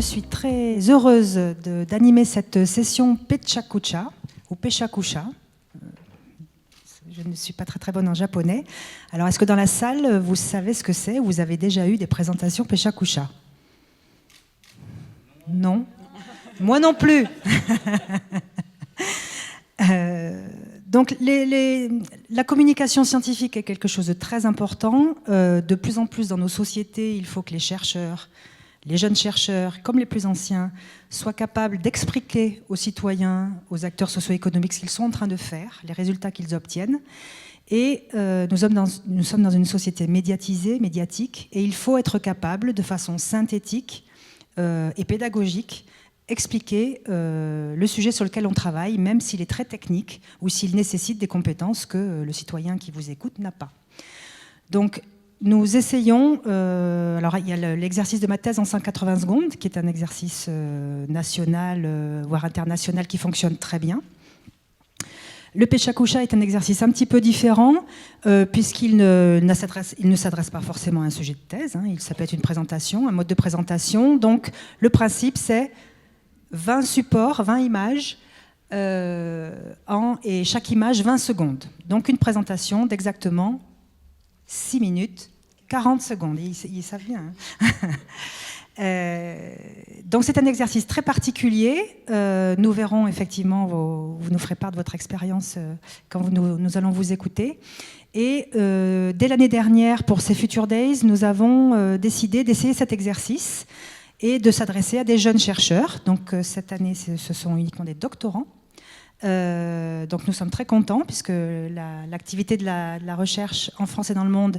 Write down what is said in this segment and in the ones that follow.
Je suis très heureuse d'animer cette session Pechakucha, ou Pechakusha. Je ne suis pas très bonne en japonais. Alors, est-ce que dans la salle, vous savez ce que c'est? Vous avez déjà eu des présentations Pechakusha? Non? Moi non plus. Donc, la communication scientifique est quelque chose de très important. De plus en plus dans nos sociétés, il faut que les chercheurs, les jeunes chercheurs, comme les plus anciens, soient capables d'expliquer aux citoyens, aux acteurs socio-économiques ce qu'ils sont en train de faire, les résultats qu'ils obtiennent. Et nous sommes dans une société médiatisée, médiatique, et il faut être capable, de façon synthétique et pédagogique, expliquer le sujet sur lequel on travaille, même s'il est très technique ou s'il nécessite des compétences que le citoyen qui vous écoute n'a pas. Donc, nous essayons, alors il y a l'exercice de ma thèse en 180 secondes, qui est un exercice national, voire international, qui fonctionne très bien. Le Pechakusha est un exercice un petit peu différent, puisqu'il ne s'adresse pas forcément à un sujet de thèse, hein, ça peut être une présentation, un mode de présentation. Donc le principe, c'est 20 supports, 20 images, et chaque image 20 secondes. Donc une présentation d'exactement 6 minutes, 40 secondes. Ils savent bien. Hein. Donc c'est un exercice très particulier. Nous verrons effectivement, vous nous ferez part de votre expérience quand nous allons vous écouter. Et dès l'année dernière, pour ces Future Days, nous avons décidé d'essayer cet exercice et de s'adresser à des jeunes chercheurs. Donc cette année, ce sont uniquement des doctorants. Donc nous sommes très contents puisque l'activité de la recherche en France et dans le monde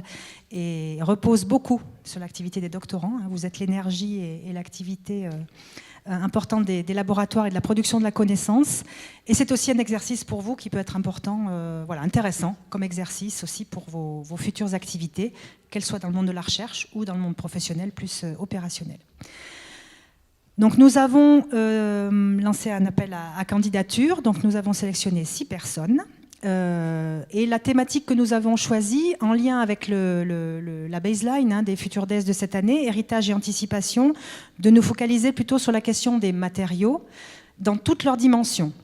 repose beaucoup sur l'activité des doctorants. Vous êtes l'énergie et l'activité importante des laboratoires et de la production de la connaissance. Et c'est aussi un exercice pour vous qui peut être important, intéressant comme exercice aussi pour vos futures activités, qu'elles soient dans le monde de la recherche ou dans le monde professionnel plus opérationnel. Donc nous avons lancé un appel à candidature, donc nous avons sélectionné 6 personnes. Et la thématique que nous avons choisie, en lien avec la baseline des Future Days de cette année, héritage et anticipation, de nous focaliser plutôt sur la question des matériaux dans toutes leurs dimensions.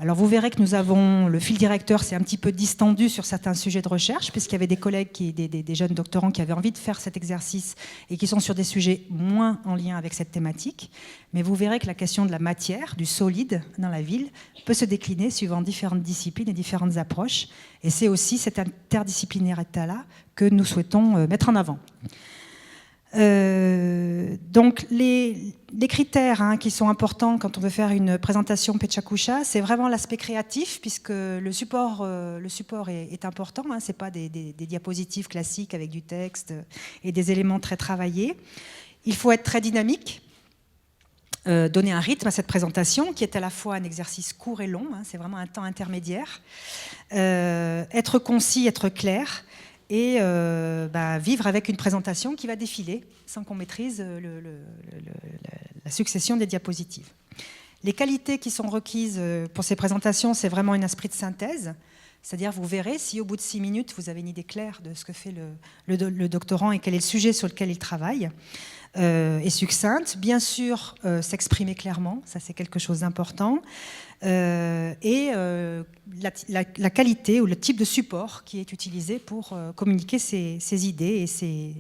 Alors vous verrez que nous avons, le fil directeur s'est un petit peu distendu sur certains sujets de recherche, puisqu'il y avait des collègues, des jeunes doctorants qui avaient envie de faire cet exercice et qui sont sur des sujets moins en lien avec cette thématique. Mais vous verrez que la question de la matière, du solide dans la ville, peut se décliner suivant différentes disciplines et différentes approches. Et c'est aussi cette interdisciplinarité-là que nous souhaitons mettre en avant. Donc les critères qui sont importants quand on veut faire une présentation Pechakusha, c'est vraiment l'aspect créatif, puisque le support est important, c'est pas des diapositives classiques avec du texte et des éléments très travaillés. Il faut être très dynamique, donner un rythme à cette présentation qui est à la fois un exercice court et long, c'est vraiment un temps intermédiaire, être concis, être clair, et vivre avec une présentation qui va défiler sans qu'on maîtrise la succession des diapositives. Les qualités qui sont requises pour ces présentations, c'est vraiment un esprit de synthèse, c'est-à-dire vous verrez si au bout de 6 minutes, vous avez une idée claire de ce que fait le doctorant et quel est le sujet sur lequel il travaille, et succincte. Bien sûr, s'exprimer clairement, ça c'est quelque chose d'important. Et la qualité ou le type de support qui est utilisé pour communiquer ces idées et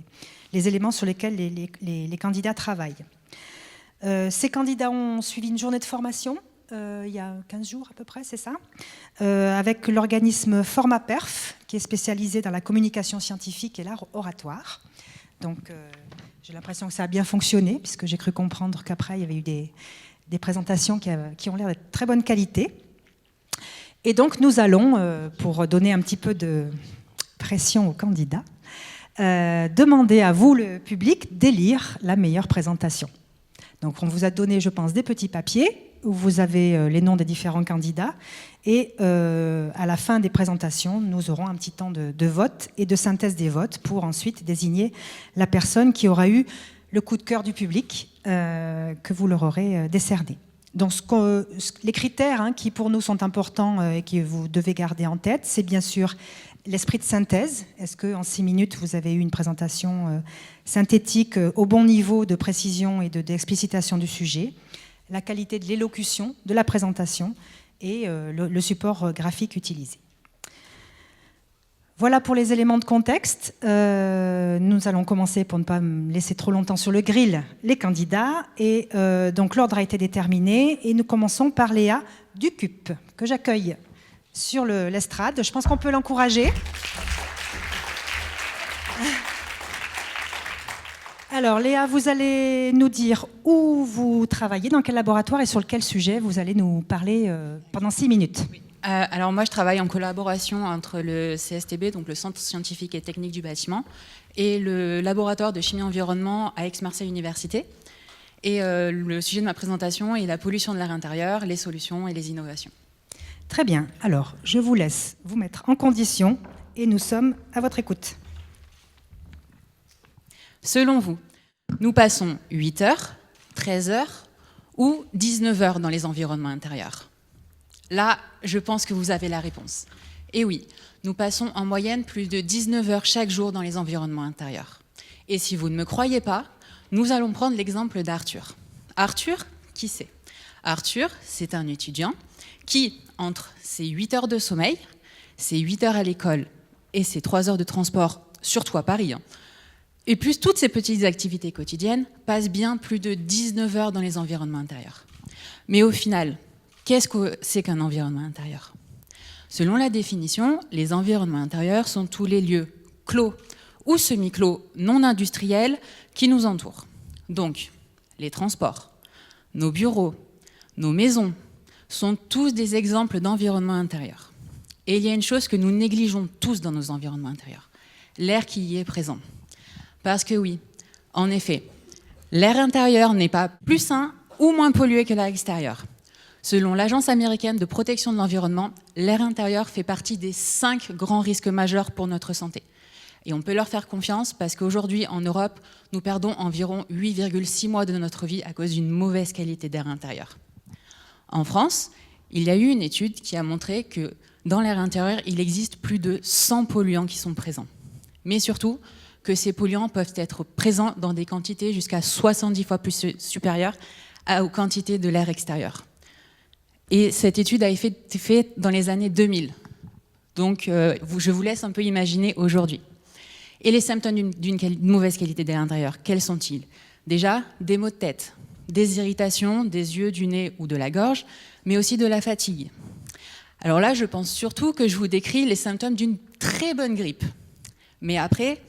les éléments sur lesquels les candidats travaillent. Ces candidats ont suivi une journée de formation il y a 15 jours à peu près, c'est ça, avec l'organisme FormaPerf, qui est spécialisé dans la communication scientifique et l'art oratoire. Donc j'ai l'impression que ça a bien fonctionné, puisque j'ai cru comprendre qu'après il y avait eu des présentations qui ont l'air d'être de très bonne qualité. Et donc nous allons, pour donner un petit peu de pression aux candidats, demander à vous, le public, d'élire la meilleure présentation. Donc on vous a donné, je pense, des petits papiers où vous avez les noms des différents candidats, et à la fin des présentations, nous aurons un petit temps de vote et de synthèse des votes pour ensuite désigner la personne qui aura eu le coup de cœur du public que vous leur aurez décerné. Donc les critères qui pour nous sont importants et que vous devez garder en tête, c'est bien sûr l'esprit de synthèse. Est-ce qu'en 6 minutes, vous avez eu une présentation synthétique au bon niveau de précision et d'explicitation du sujet? La qualité de l'élocution, de la présentation et le support graphique utilisé. Voilà pour les éléments de contexte. Nous allons commencer, pour ne pas me laisser trop longtemps sur le grill, les candidats. Et donc l'ordre a été déterminé. Et nous commençons par Léa Ducup, que j'accueille sur l'estrade. Je pense qu'on peut l'encourager. Alors Léa, vous allez nous dire où vous travaillez, dans quel laboratoire et sur quel sujet vous allez nous parler pendant 6 minutes. Oui. Alors moi, je travaille en collaboration entre le CSTB, donc le Centre scientifique et technique du bâtiment, et le laboratoire de chimie-environnement à Aix-Marseille Université. Et le sujet de ma présentation est la pollution de l'air intérieur, les solutions et les innovations. Très bien. Alors, je vous laisse vous mettre en condition et nous sommes à votre écoute. Selon vous, nous passons 8 heures, 13 heures ou 19 heures dans les environnements intérieurs? Là, je pense que vous avez la réponse. Et oui, nous passons en moyenne plus de 19 heures chaque jour dans les environnements intérieurs. Et si vous ne me croyez pas, nous allons prendre l'exemple d'Arthur. Arthur, qui c'est? Arthur, c'est un étudiant qui, entre ses 8 heures de sommeil, ses 8 heures à l'école et ses 3 heures de transport, surtout à Paris, et plus toutes ces petites activités quotidiennes, passe bien plus de 19 heures dans les environnements intérieurs. Mais au final, qu'est-ce que c'est qu'un environnement intérieur? Selon la définition, les environnements intérieurs sont tous les lieux clos ou semi-clos non industriels qui nous entourent. Donc, les transports, nos bureaux, nos maisons sont tous des exemples d'environnements intérieurs. Et il y a une chose que nous négligeons tous dans nos environnements intérieurs, l'air qui y est présent. Parce que oui, en effet, l'air intérieur n'est pas plus sain ou moins pollué que l'air extérieur. Selon l'Agence américaine de protection de l'environnement, l'air intérieur fait partie des 5 grands risques majeurs pour notre santé. Et on peut leur faire confiance parce qu'aujourd'hui, en Europe, nous perdons environ 8,6 mois de notre vie à cause d'une mauvaise qualité d'air intérieur. En France, il y a eu une étude qui a montré que dans l'air intérieur, il existe plus de 100 polluants qui sont présents. Mais surtout, que ces polluants peuvent être présents dans des quantités jusqu'à 70 fois plus supérieures aux quantités de l'air extérieur. Et cette étude a été faite dans les années 2000. Donc, je vous laisse un peu imaginer aujourd'hui. Et les symptômes d'une mauvaise qualité d'air intérieur, quels sont-ils? Déjà, des maux de tête, des irritations des yeux, du nez ou de la gorge, mais aussi de la fatigue. Alors là, je pense surtout que je vous décris les symptômes d'une très bonne grippe. Mais après,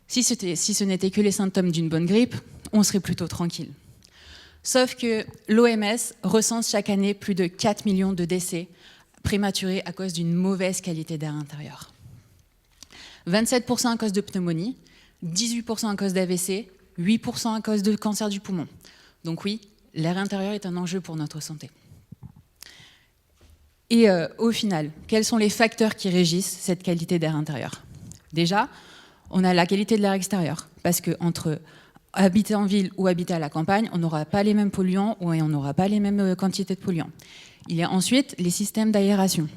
si ce n'était que les symptômes d'une bonne grippe, on serait plutôt tranquille. Sauf que l'OMS recense chaque année plus de 4 millions de décès prématurés à cause d'une mauvaise qualité d'air intérieur. 27% à cause de pneumonie, 18% à cause d'AVC, 8% à cause de cancer du poumon. Donc oui, l'air intérieur est un enjeu pour notre santé. Et au final, quels sont les facteurs qui régissent cette qualité d'air intérieur? Déjà, on a la qualité de l'air extérieur, parce qu'entre habiter en ville ou habiter à la campagne, on n'aura pas les mêmes polluants et on n'aura pas les mêmes quantités de polluants. Il y a ensuite les systèmes d'aération.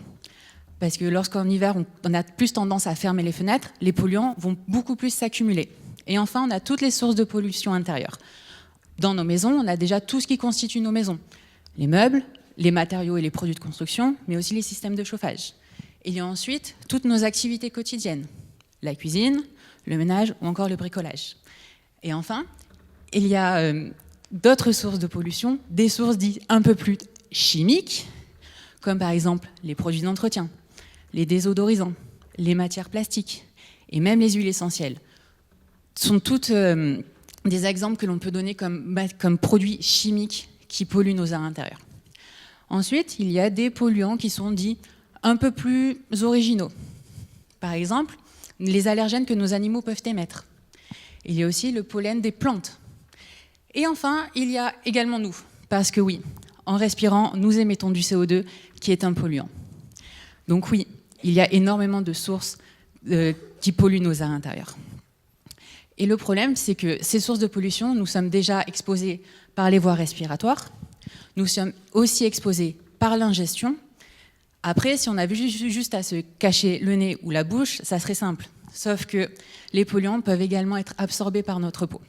Parce que lorsqu'en hiver, on a plus tendance à fermer les fenêtres, les polluants vont beaucoup plus s'accumuler. Et enfin, on a toutes les sources de pollution intérieure. Dans nos maisons, on a déjà tout ce qui constitue nos maisons. Les meubles, les matériaux et les produits de construction, mais aussi les systèmes de chauffage. Il y a ensuite toutes nos activités quotidiennes. La cuisine, le ménage ou encore le bricolage. Et enfin, il y a d'autres sources de pollution, des sources dites un peu plus chimiques, comme par exemple les produits d'entretien, les désodorisants, les matières plastiques et même les huiles essentielles. Ce sont toutes des exemples que l'on peut donner comme produits chimiques qui polluent nos airs intérieurs. Ensuite, il y a des polluants qui sont dits un peu plus originaux. Par exemple, les allergènes que nos animaux peuvent émettre. Il y a aussi le pollen des plantes. Et enfin, il y a également nous. Parce que oui, en respirant, nous émettons du CO2 qui est un polluant. Donc oui, il y a énormément de sources qui polluent nos airs intérieurs. Et le problème, c'est que ces sources de pollution, nous sommes déjà exposés par les voies respiratoires. Nous sommes aussi exposés par l'ingestion, Après, si on avait juste à se cacher le nez ou la bouche, ça serait simple. Sauf que les polluants peuvent également être absorbés par notre peau.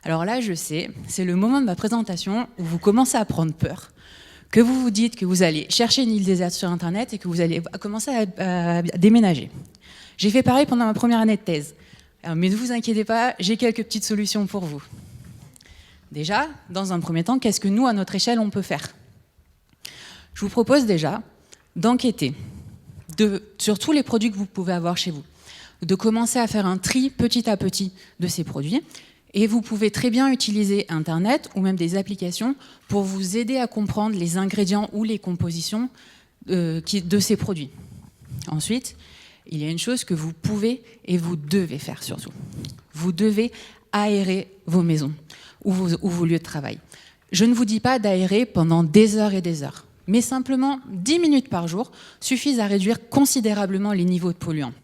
Alors là, je sais, c'est le moment de ma présentation où vous commencez à prendre peur, que vous vous dites que vous allez chercher une île déserte sur Internet et que vous allez commencer à déménager. J'ai fait pareil pendant ma première année de thèse. Alors, mais ne vous inquiétez pas, j'ai quelques petites solutions pour vous. Déjà, dans un premier temps, qu'est-ce que nous, à notre échelle, on peut faire? Je vous propose déjà d'enquêter sur tous les produits que vous pouvez avoir chez vous, de commencer à faire un tri petit à petit de ces produits. Et vous pouvez très bien utiliser Internet ou même des applications pour vous aider à comprendre les ingrédients ou les compositions de ces produits. Ensuite, il y a une chose que vous pouvez et vous devez faire surtout. Vous devez aérer vos maisons ou vos lieux de travail. Je ne vous dis pas d'aérer pendant des heures et des heures, mais simplement 10 minutes par jour suffisent à réduire considérablement les niveaux de polluants.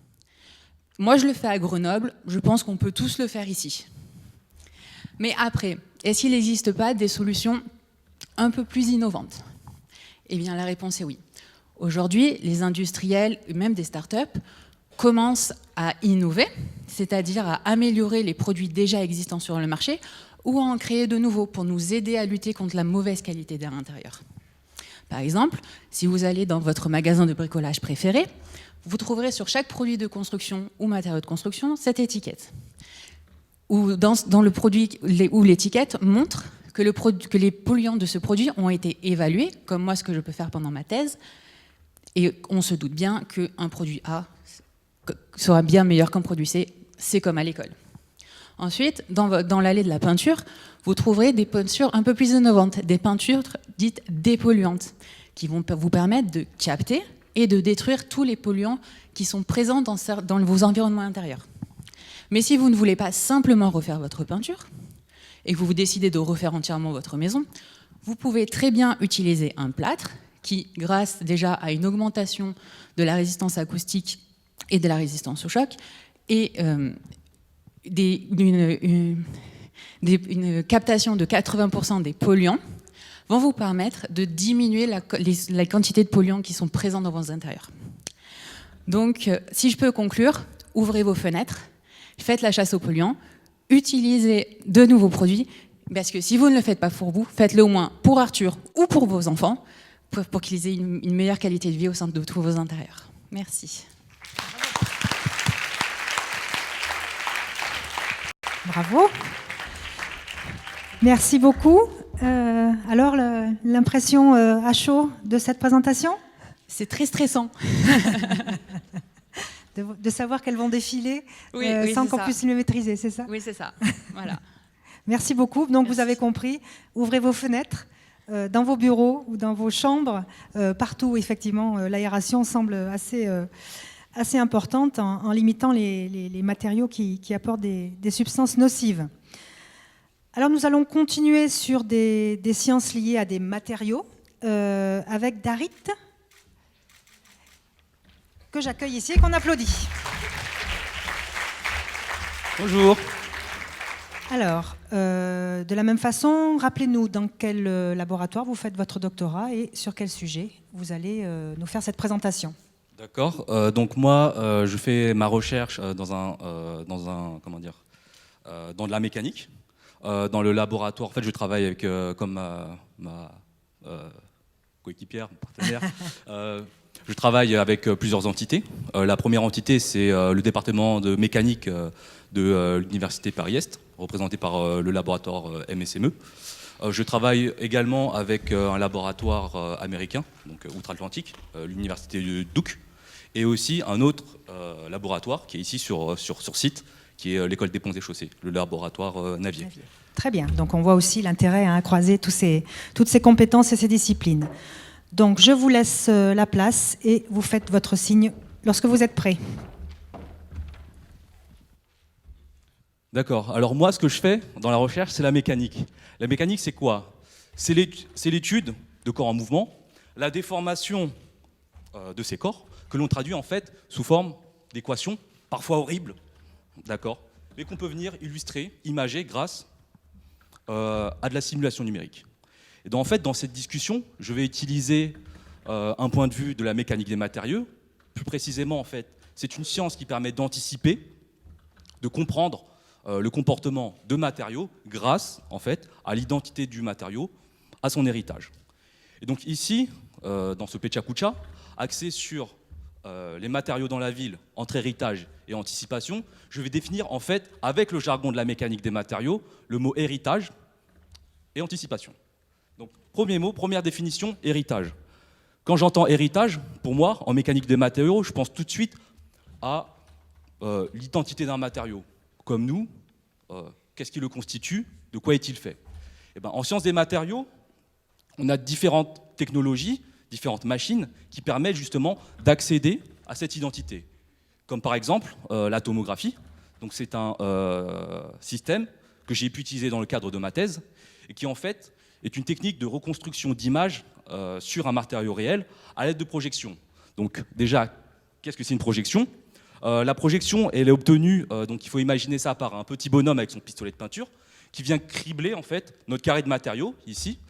Moi, je le fais à Grenoble, je pense qu'on peut tous le faire ici. Mais après, est-ce qu'il n'existe pas des solutions un peu plus innovantes? Eh bien, la réponse est oui. Aujourd'hui, les industriels, et même des startups, commencent à innover, c'est-à-dire à améliorer les produits déjà existants sur le marché ou à en créer de nouveaux pour nous aider à lutter contre la mauvaise qualité d'air intérieur. Par exemple, si vous allez dans votre magasin de bricolage préféré, vous trouverez sur chaque produit de construction ou matériau de construction cette étiquette. Où dans le produit où l'étiquette montre que les polluants de ce produit ont été évalués, comme moi ce que je peux faire pendant ma thèse, et on se doute bien qu'un produit A sera bien meilleur qu'un produit C, c'est comme à l'école. Ensuite, dans l'allée de la peinture, vous trouverez des peintures un peu plus innovantes, des peintures dites dépolluantes, qui vont vous permettre de capter et de détruire tous les polluants qui sont présents dans vos environnements intérieurs. Mais si vous ne voulez pas simplement refaire votre peinture et que vous décidez de refaire entièrement votre maison, vous pouvez très bien utiliser un plâtre qui, grâce déjà à une augmentation de la résistance acoustique et de la résistance au choc, et une captation de 80% des polluants, vont vous permettre de diminuer la quantité de polluants qui sont présents dans vos intérieurs. Donc, si je peux conclure, ouvrez vos fenêtres, faites la chasse aux polluants, utilisez de nouveaux produits, parce que si vous ne le faites pas pour vous, faites-le au moins pour Arthur ou pour vos enfants, pour qu'ils aient une meilleure qualité de vie au sein de tous vos intérieurs. Merci. Bravo. Merci beaucoup. Alors, l'impression à chaud de cette présentation? C'est très stressant. De savoir qu'elles vont défiler oui, sans qu'on puisse le maîtriser, c'est ça? Oui, c'est ça. Voilà. Merci beaucoup. Donc, Merci. Vous avez compris, ouvrez vos fenêtres dans vos bureaux ou dans vos chambres, partout où effectivement l'aération semble assez importante en limitant les matériaux qui apportent des substances nocives. Alors, nous allons continuer sur des sciences liées à des matériaux avec Darit, que j'accueille ici et qu'on applaudit. Bonjour. Alors, de la même façon, rappelez-nous dans quel laboratoire vous faites votre doctorat et sur quel sujet vous allez nous faire cette présentation. D'accord. Donc moi, je fais ma recherche dans de la mécanique. Dans le laboratoire, en fait, je travaille avec comme ma coéquipière, partenaire. Je travaille avec plusieurs entités. La première entité, c'est le département de mécanique de l'Université Paris-Est, représenté par le laboratoire MSME. Je travaille également avec un laboratoire américain, donc outre-Atlantique, l'Université de Duke, et aussi un autre laboratoire qui est ici sur site, qui est l'école des ponts et chaussées, le laboratoire Navier. Très bien. Donc on voit aussi l'intérêt à croiser toutes ces compétences et ces disciplines. Donc je vous laisse la place et vous faites votre signe lorsque vous êtes prêts. D'accord. Alors moi, ce que je fais dans la recherche, c'est la mécanique. La mécanique, c'est quoi? C'est l'étude de corps en mouvement, la déformation de ces corps, que l'on traduit en fait sous forme d'équations, parfois horribles, d'accord, mais qu'on peut venir illustrer, imager grâce à de la simulation numérique. Et donc, en fait, dans cette discussion, je vais utiliser un point de vue de la mécanique des matériaux. Plus précisément, en fait, c'est une science qui permet d'anticiper, de comprendre le comportement de matériaux grâce, en fait, à l'identité du matériau, à son héritage. Et donc ici, dans ce Pechakucha, axé sur les matériaux dans la ville, entre héritage et anticipation, je vais définir, en fait, avec le jargon de la mécanique des matériaux, le mot héritage et anticipation. Donc, premier mot, première définition, héritage. Quand j'entends héritage, pour moi, en mécanique des matériaux, je pense tout de suite à l'identité d'un matériau. Comme nous, qu'est-ce qui le constitue? De quoi est-il fait? Eh ben, en sciences des matériaux, on a différentes technologies, différentes machines qui permettent justement d'accéder à cette identité. Comme par exemple la tomographie. Donc c'est un système que j'ai pu utiliser dans le cadre de ma thèse et qui en fait est une technique de reconstruction d'images sur un matériau réel à l'aide de projections. Donc déjà, qu'est-ce que c'est une projection? La projection, elle est obtenue, donc il faut imaginer ça par un petit bonhomme avec son pistolet de peinture qui vient cribler en fait notre carré de matériaux ici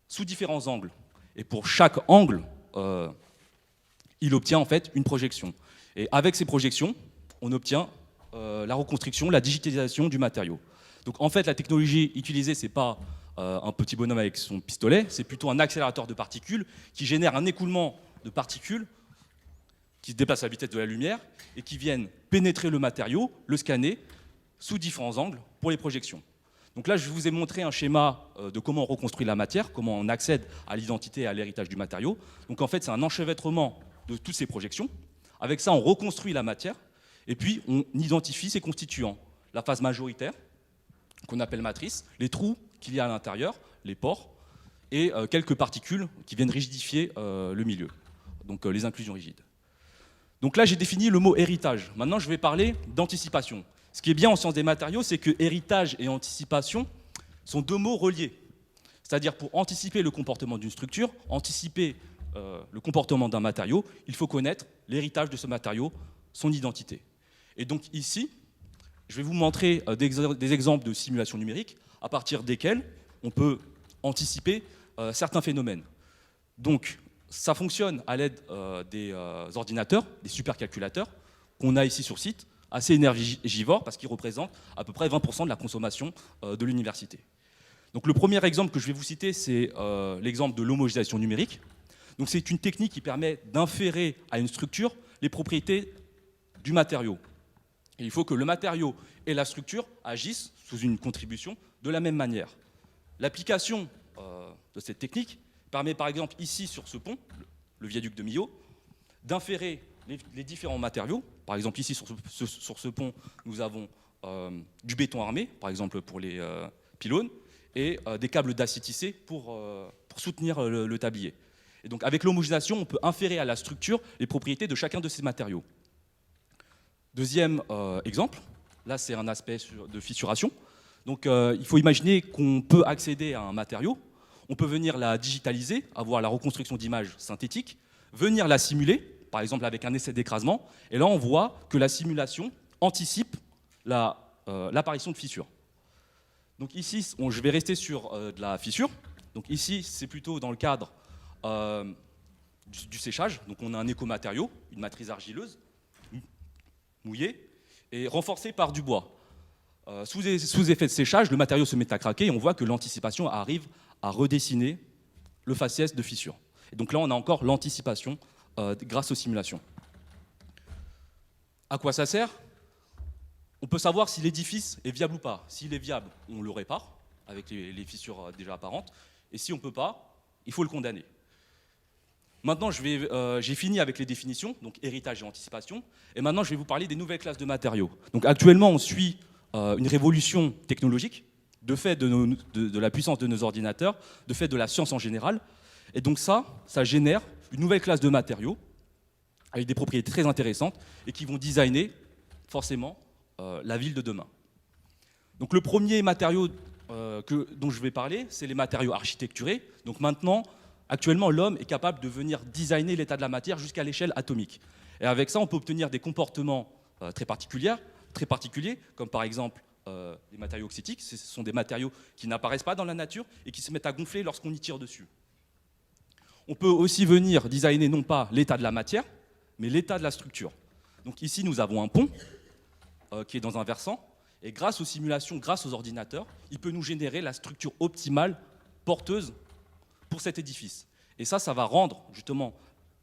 sous différents angles. Et pour chaque angle, il obtient en fait une projection. Et avec ces projections, on obtient la reconstruction, la digitalisation du matériau. Donc en fait, la technologie utilisée, c'est pas un petit bonhomme avec son pistolet, c'est plutôt un accélérateur de particules qui génère un écoulement de particules qui se déplacent à la vitesse de la lumière et qui viennent pénétrer le matériau, le scanner sous différents angles pour les projections. Donc là, je vous ai montré un schéma de comment on reconstruit la matière, comment on accède à l'identité et à l'héritage du matériau. Donc en fait, c'est un enchevêtrement de toutes ces projections. Avec ça, on reconstruit la matière et puis on identifie ses constituants. La phase majoritaire, qu'on appelle matrice, les trous qu'il y a à l'intérieur, les pores, et quelques particules qui viennent rigidifier le milieu, donc les inclusions rigides. Donc là, j'ai défini le mot héritage. Maintenant, je vais parler d'anticipation. Ce qui est bien en sciences des matériaux, c'est que héritage et anticipation sont deux mots reliés. C'est-à-dire pour anticiper le comportement d'une structure, anticiper le comportement d'un matériau, il faut connaître l'héritage de ce matériau, son identité. Et donc ici, je vais vous montrer des exemples de simulations numériques à partir desquels on peut anticiper certains phénomènes. Donc ça fonctionne à l'aide des ordinateurs, des supercalculateurs qu'on a ici sur site, assez énergivores parce qu'ils représentent à peu près 20% de la consommation de l'université. Donc le premier exemple que je vais vous citer, c'est l'exemple de l'homogénéisation numérique. Donc c'est une technique qui permet d'inférer à une structure les propriétés du matériau. Et il faut que le matériau et la structure agissent sous une contribution de la même manière. L'application de cette technique permet par exemple ici sur ce pont, le viaduc de Millau, d'inférer les différents matériaux. Par exemple ici sur ce pont, nous avons du béton armé, par exemple pour les pylônes, et des câbles d'acier tissé pour soutenir le tablier. Et donc avec l'homogénéisation, on peut inférer à la structure les propriétés de chacun de ces matériaux. Deuxième exemple, là c'est un aspect de fissuration. Donc il faut imaginer qu'on peut accéder à un matériau, on peut venir la digitaliser, avoir la reconstruction d'images synthétiques, venir la simuler, par exemple avec un essai d'écrasement, et là on voit que la simulation anticipe l'apparition de fissures. Donc ici, je vais rester sur de la fissure. Donc ici, c'est plutôt dans le cadre du séchage. Donc on a un écomatériau, une matrice argileuse, mouillée, et renforcée par du bois. Sous effet de séchage, le matériau se met à craquer et on voit que l'anticipation arrive à redessiner le faciès de fissure. Et donc là, on a encore l'anticipation grâce aux simulations. À quoi ça sert? On peut savoir si l'édifice est viable ou pas. S'il est viable, on le répare avec les fissures déjà apparentes. Et si on ne peut pas, il faut le condamner. Maintenant, j'ai fini avec les définitions, donc héritage et anticipation. Et maintenant, je vais vous parler des nouvelles classes de matériaux. Donc actuellement, on suit une révolution technologique, de fait de la puissance de nos ordinateurs, de fait de la science en général. Et donc ça génère une nouvelle classe de matériaux avec des propriétés très intéressantes et qui vont designer forcément la ville de demain. Donc le premier matériau dont je vais parler, c'est les matériaux architecturés. Donc maintenant, actuellement, l'homme est capable de venir designer l'état de la matière jusqu'à l'échelle atomique. Et avec ça, on peut obtenir des comportements très particuliers, comme par exemple les matériaux oxytiques. Ce sont des matériaux qui n'apparaissent pas dans la nature et qui se mettent à gonfler lorsqu'on y tire dessus. On peut aussi venir designer non pas l'état de la matière, mais l'état de la structure. Donc ici, nous avons un pont qui est dans un versant, et grâce aux simulations, grâce aux ordinateurs, il peut nous générer la structure optimale porteuse pour cet édifice. Et ça va rendre justement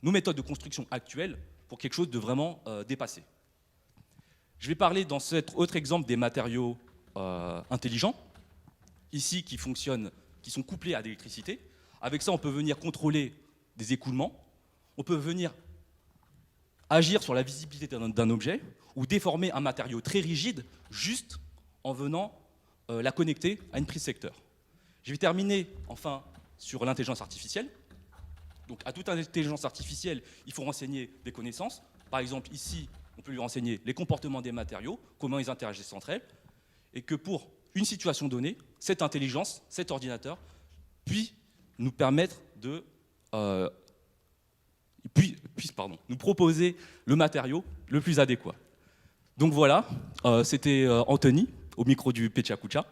nos méthodes de construction actuelles pour quelque chose de vraiment dépassé. Je vais parler dans cet autre exemple des matériaux intelligents, ici qui fonctionnent, qui sont couplés à l'électricité. Avec ça, on peut venir contrôler des écoulements, on peut venir agir sur la visibilité d'un objet ou déformer un matériau très rigide juste en venant la connecter à une prise secteur. Je vais terminer enfin sur l'intelligence artificielle. Donc à toute intelligence artificielle, il faut renseigner des connaissances. Par exemple, ici, on peut lui renseigner les comportements des matériaux, comment ils interagissent entre elles, et que pour une situation donnée, cette intelligence, cet ordinateur, puisse nous permettre de nous proposer le matériau le plus adéquat. Donc voilà, c'était Anthony, au micro du Pechacucha,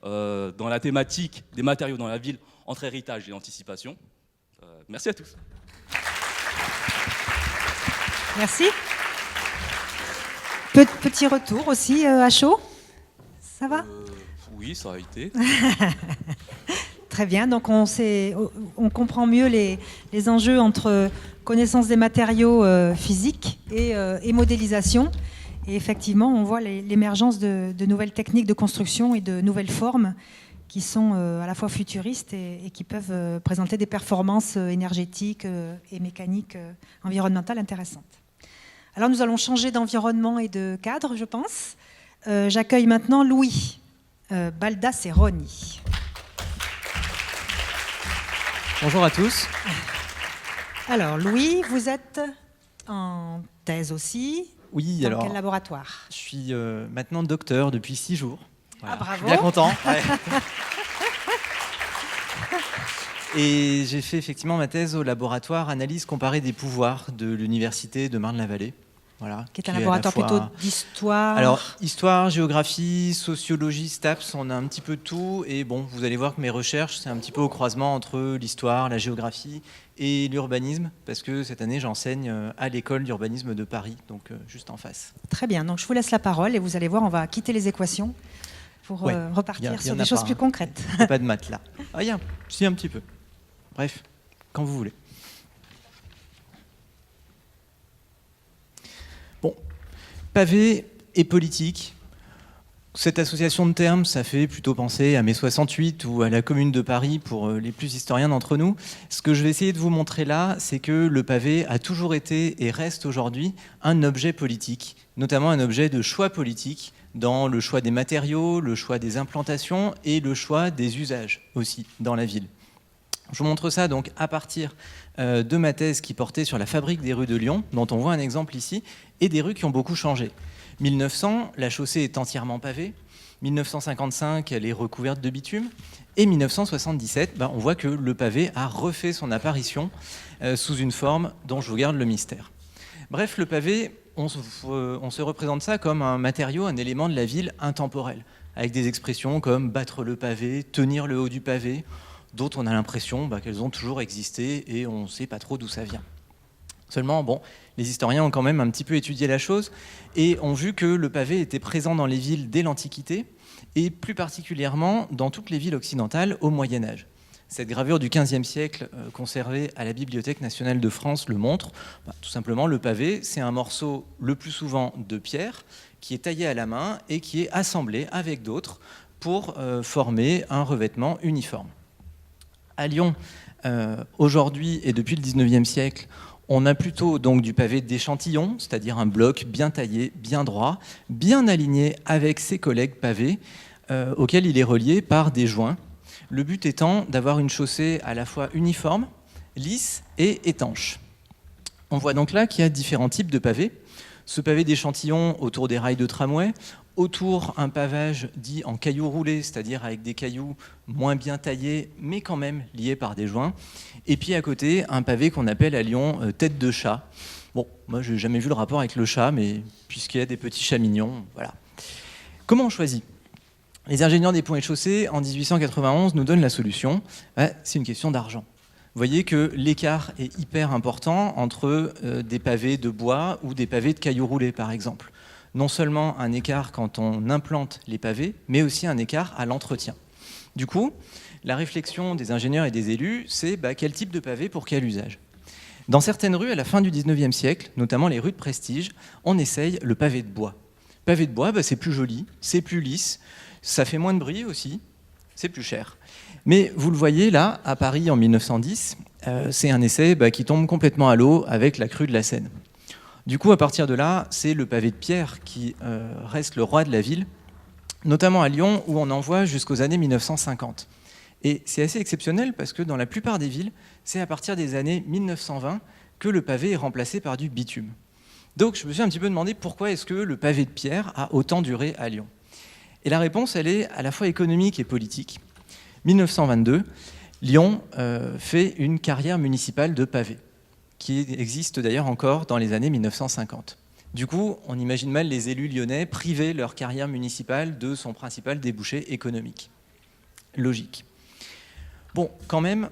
dans la thématique des matériaux dans la ville, entre héritage et anticipation. Merci à tous. Merci. Petit retour aussi à chaud. Ça va ? Oui, ça a été. Très bien, donc on comprend mieux les enjeux entre connaissance des matériaux physiques et modélisation. Et effectivement, on voit l'émergence de nouvelles techniques de construction et de nouvelles formes qui sont à la fois futuristes et qui peuvent présenter des performances énergétiques et mécaniques environnementales intéressantes. Alors nous allons changer d'environnement et de cadre, je pense. J'accueille maintenant Louis Baldasseroni. Bonjour à tous. Alors Louis, vous êtes en thèse aussi. Oui, dans alors quel laboratoire ? je suis maintenant docteur depuis 6 jours. Voilà. Ah, bravo. Je suis bien content. Ouais. Et j'ai fait effectivement ma thèse au laboratoire Analyse comparée des pouvoirs de l'université de Marne-la-Vallée. Voilà, qui est un laboratoire plutôt d'histoire. Alors, histoire, géographie, sociologie, STAPS, on a un petit peu de tout. Et bon, vous allez voir que mes recherches, c'est un petit peu au croisement entre l'histoire, la géographie et l'urbanisme, parce que cette année, j'enseigne à l'école d'urbanisme de Paris, donc juste en face. Très bien, donc je vous laisse la parole et vous allez voir, on va quitter les équations pour repartir sur des choses plus concrètes. Il n'y a pas de maths là. Ah, si, un petit peu. Bref, quand vous voulez. Bon, pavé et politique. Cette association de termes, ça fait plutôt penser à mai 68 ou à la Commune de Paris pour les plus historiens d'entre nous. Ce que je vais essayer de vous montrer là, c'est que le pavé a toujours été et reste aujourd'hui un objet politique, notamment un objet de choix politique dans le choix des matériaux, le choix des implantations et le choix des usages aussi dans la ville. Je vous montre ça donc à partir de ma thèse qui portait sur la fabrique des rues de Lyon, dont on voit un exemple ici, et des rues qui ont beaucoup changé. 1900, la chaussée est entièrement pavée. 1955, elle est recouverte de bitume. Et 1977, on voit que le pavé a refait son apparition sous une forme dont je vous garde le mystère. Bref, le pavé, on se représente ça comme un matériau, un élément de la ville intemporel, avec des expressions comme battre le pavé, tenir le haut du pavé. D'autres, on a l'impression qu'elles ont toujours existé et on ne sait pas trop d'où ça vient. Seulement, les historiens ont quand même un petit peu étudié la chose et ont vu que le pavé était présent dans les villes dès l'Antiquité et plus particulièrement dans toutes les villes occidentales au Moyen-Âge. Cette gravure du XVe siècle conservée à la Bibliothèque nationale de France le montre. Tout simplement, le pavé, c'est un morceau le plus souvent de pierre qui est taillé à la main et qui est assemblé avec d'autres pour former un revêtement uniforme. À Lyon, aujourd'hui et depuis le XIXe siècle, on a plutôt donc du pavé d'échantillon, c'est-à-dire un bloc bien taillé, bien droit, bien aligné avec ses collègues pavés, auxquels il est relié par des joints. Le but étant d'avoir une chaussée à la fois uniforme, lisse et étanche. On voit donc là qu'il y a différents types de pavés. Ce pavé d'échantillon autour des rails de tramway, autour un pavage dit en cailloux roulés, c'est-à-dire avec des cailloux moins bien taillés, mais quand même liés par des joints. Et puis à côté, un pavé qu'on appelle à Lyon tête de chat. Bon, moi je n'ai jamais vu le rapport avec le chat, mais puisqu'il y a des petits chats mignons, voilà. Comment on choisit ? Les ingénieurs des ponts et chaussées, en 1891, nous donnent la solution. C'est une question d'argent. Vous voyez que l'écart est hyper important entre des pavés de bois ou des pavés de cailloux roulés, par exemple. Non seulement un écart quand on implante les pavés, mais aussi un écart à l'entretien. Du coup, la réflexion des ingénieurs et des élus, c'est quel type de pavé pour quel usage. Dans certaines rues, à la fin du 19e siècle, notamment les rues de prestige, on essaye le pavé de bois. Le pavé de bois, c'est plus joli, c'est plus lisse, ça fait moins de bruit aussi, c'est plus cher. Mais vous le voyez là, à Paris en 1910, c'est un essai qui tombe complètement à l'eau avec la crue de la Seine. Du coup, à partir de là, c'est le pavé de pierre qui reste le roi de la ville, notamment à Lyon, où on en voit jusqu'aux années 1950. Et c'est assez exceptionnel parce que dans la plupart des villes, c'est à partir des années 1920 que le pavé est remplacé par du bitume. Donc je me suis un petit peu demandé pourquoi est-ce que le pavé de pierre a autant duré à Lyon. Et la réponse, elle est à la fois économique et politique. 1922, Lyon fait une carrière municipale de pavé, qui existe d'ailleurs encore dans les années 1950. Du coup, on imagine mal les élus lyonnais priver leur carrière municipale de son principal débouché économique. Logique. Bon, quand même,